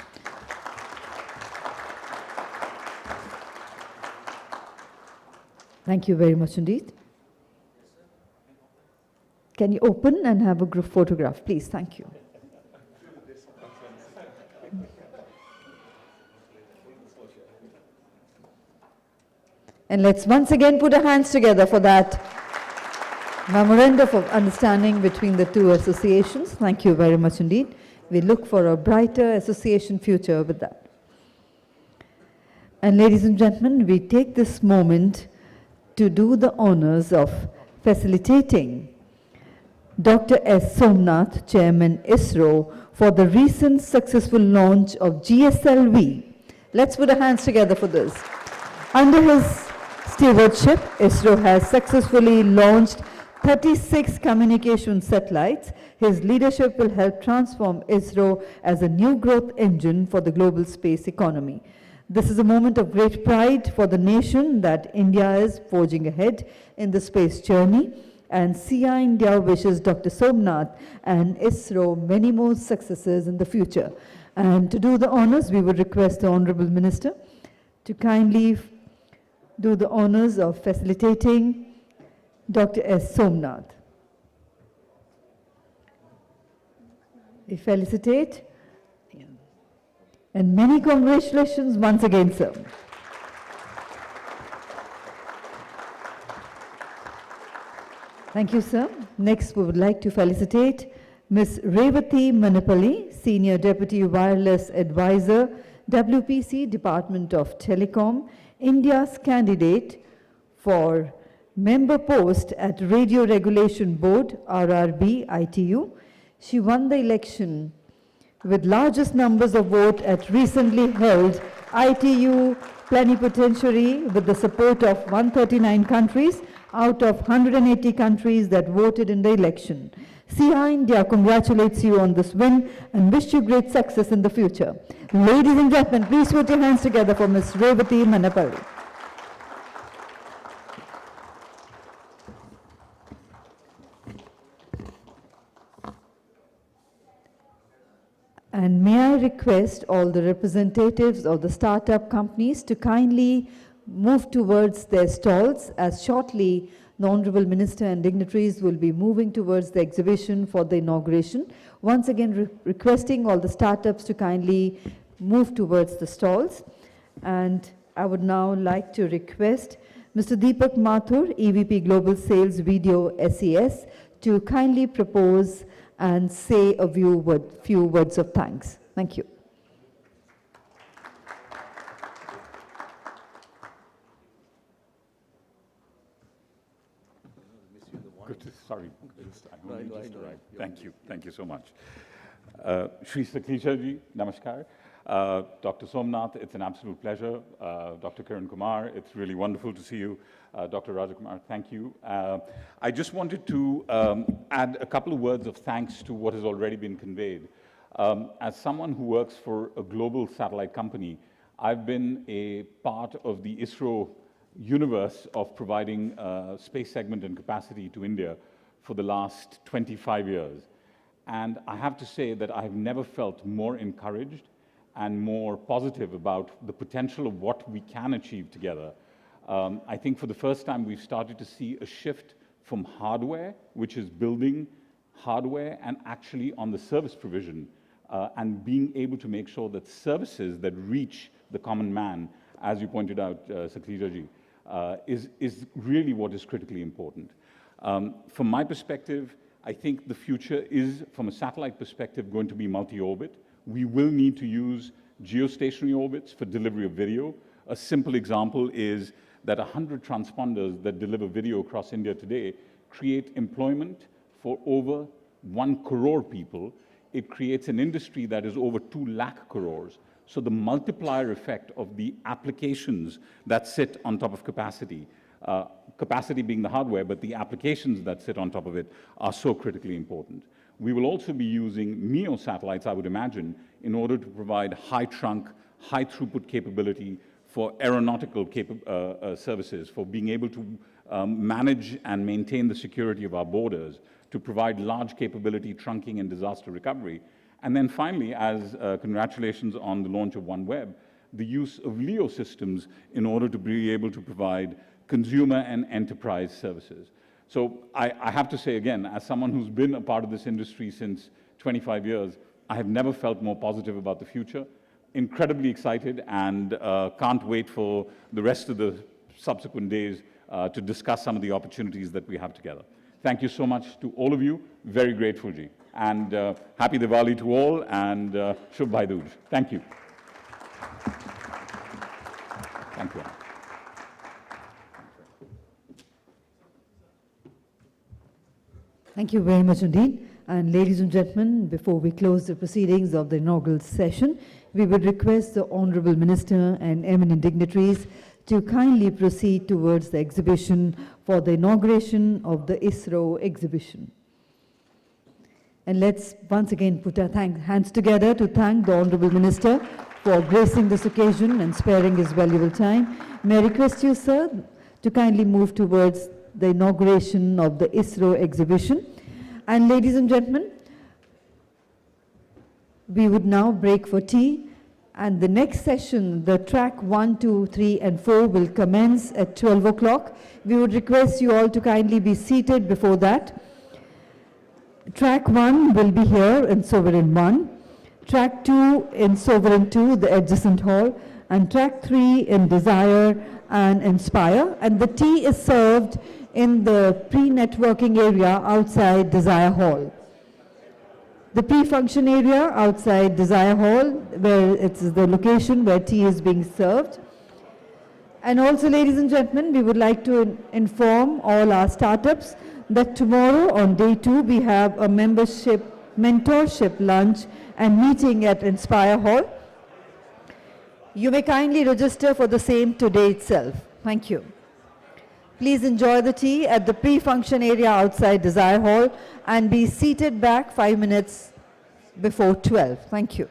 Thank you very much indeed. Can you open and have a group photograph, please? Thank you. And let's once again put our hands together for that memorandum of understanding between the two associations. Thank you very much indeed. We look for a brighter association future with that. And ladies and gentlemen, we take this moment to do the honors of facilitating Dr. S. Somanath, Chairman ISRO, for the recent successful launch of GSLV. Let's put our hands together for this. Under his stewardship, ISRO has successfully launched 36 communication satellites. His leadership will help transform ISRO as a new growth engine for the global space economy. This is a moment of great pride for the nation that India is forging ahead in the space journey, and SIA-India wishes Dr. Somanath and ISRO many more successes in the future. And to do the honors, we would request the Honorable Minister to kindly do the honors of facilitating Dr. S. Somanath. We felicitate. And many congratulations once again, sir. Thank you, sir. Next, we would like to felicitate Ms. Revati Manapalli, Senior Deputy Wireless Advisor, WPC, Department of Telecom, India's candidate for member post at Radio Regulation Board, RRB, ITU. She won the election with largest numbers of vote at recently held ITU plenipotentiary with the support of 139 countries out of 180 countries that voted in the election. SIA-India congratulates you on this win and wish you great success in the future. Ladies and gentlemen, please put your hands together for Ms. Revati Manapalli. And may I request all the representatives of the startup companies to kindly move towards their stalls, as shortly the Honorable Minister and dignitaries will be moving towards the exhibition for the inauguration. Once again, requesting all the startups to kindly move towards the stalls. And I would now like to request Mr. Deepak Mathur, EVP Global Sales Video SES, to kindly propose and say a few words of thanks. Thank you. Sorry, I only just arrived. Thank you so much. Shri Sakhlecha ji, namaskar. Dr. Somanath, it's an absolute pleasure. Dr. Kiran Kumar, it's really wonderful to see you. Dr. Rajaraman, thank you. I just wanted to add a couple of words of thanks to what has already been conveyed. As someone who works for a global satellite company, I've been a part of the ISRO universe of providing space segment and capacity to India for the last 25 years. And I have to say that I've never felt more encouraged and more positive about the potential of what we can achieve together. I think for the first time, we've started to see a shift from hardware, which is building hardware, and actually on the service provision, and being able to make sure that services that reach the common man, as you pointed out, Sakhlecha ji, is really what is critically important. From my perspective, I think the future is, from a satellite perspective, going to be multi-orbit. We will need to use geostationary orbits for delivery of video. A simple example is that 100 transponders that deliver video across India today create employment for over 1 crore people. It creates an industry that is over 2 lakh crores. So the multiplier effect of the applications that sit on top of capacity, capacity being the hardware, but the applications that sit on top of it are so critically important. We will also be using MEO satellites, I would imagine, in order to provide high trunk, high throughput capability for aeronautical services, for being able to manage and maintain the security of our borders, to provide large capability trunking and disaster recovery. And then finally, as congratulations on the launch of OneWeb, the use of LEO systems in order to be able to provide consumer and enterprise services. So I have to say again, as someone who's been a part of this industry since 25 years, I have never felt more positive about the future. Incredibly excited and can't wait for the rest of the subsequent days to discuss some of the opportunities that we have together. Thank you so much to all of you. Very grateful, Ji. And happy Diwali to all, and Shubh Bhai Dooj. Thank you. Thank you. Thank you very much indeed. And ladies and gentlemen, before we close the proceedings of the inaugural session, we would request the Honorable Minister and eminent dignitaries to kindly proceed towards the exhibition for the inauguration of the ISRO exhibition. And let's once again put our hands together to thank the Honorable Minister for gracing this occasion and sparing his valuable time. May I request you, sir, to kindly move towards the inauguration of the ISRO exhibition. And ladies and gentlemen, we would now break for tea, and the next session, the track 1, 2, 3, and 4 will commence at 12 o'clock. We would request you all to kindly be seated before that. Track 1 will be here in Sovereign 1, track 2 in Sovereign 2, the adjacent hall, and track 3 in Desire and Inspire, and the tea is served in the pre-networking area outside Desire Hall. The pre-function area outside Desire Hall, where it's the location where tea is being served. And also, ladies and gentlemen, we would like to inform all our startups that tomorrow on day 2, we have a mentorship lunch and meeting at Inspire Hall. You may kindly register for the same today itself. Thank you. Please enjoy the tea at the pre-function area outside Desire Hall and be seated back 5 minutes before 12. Thank you.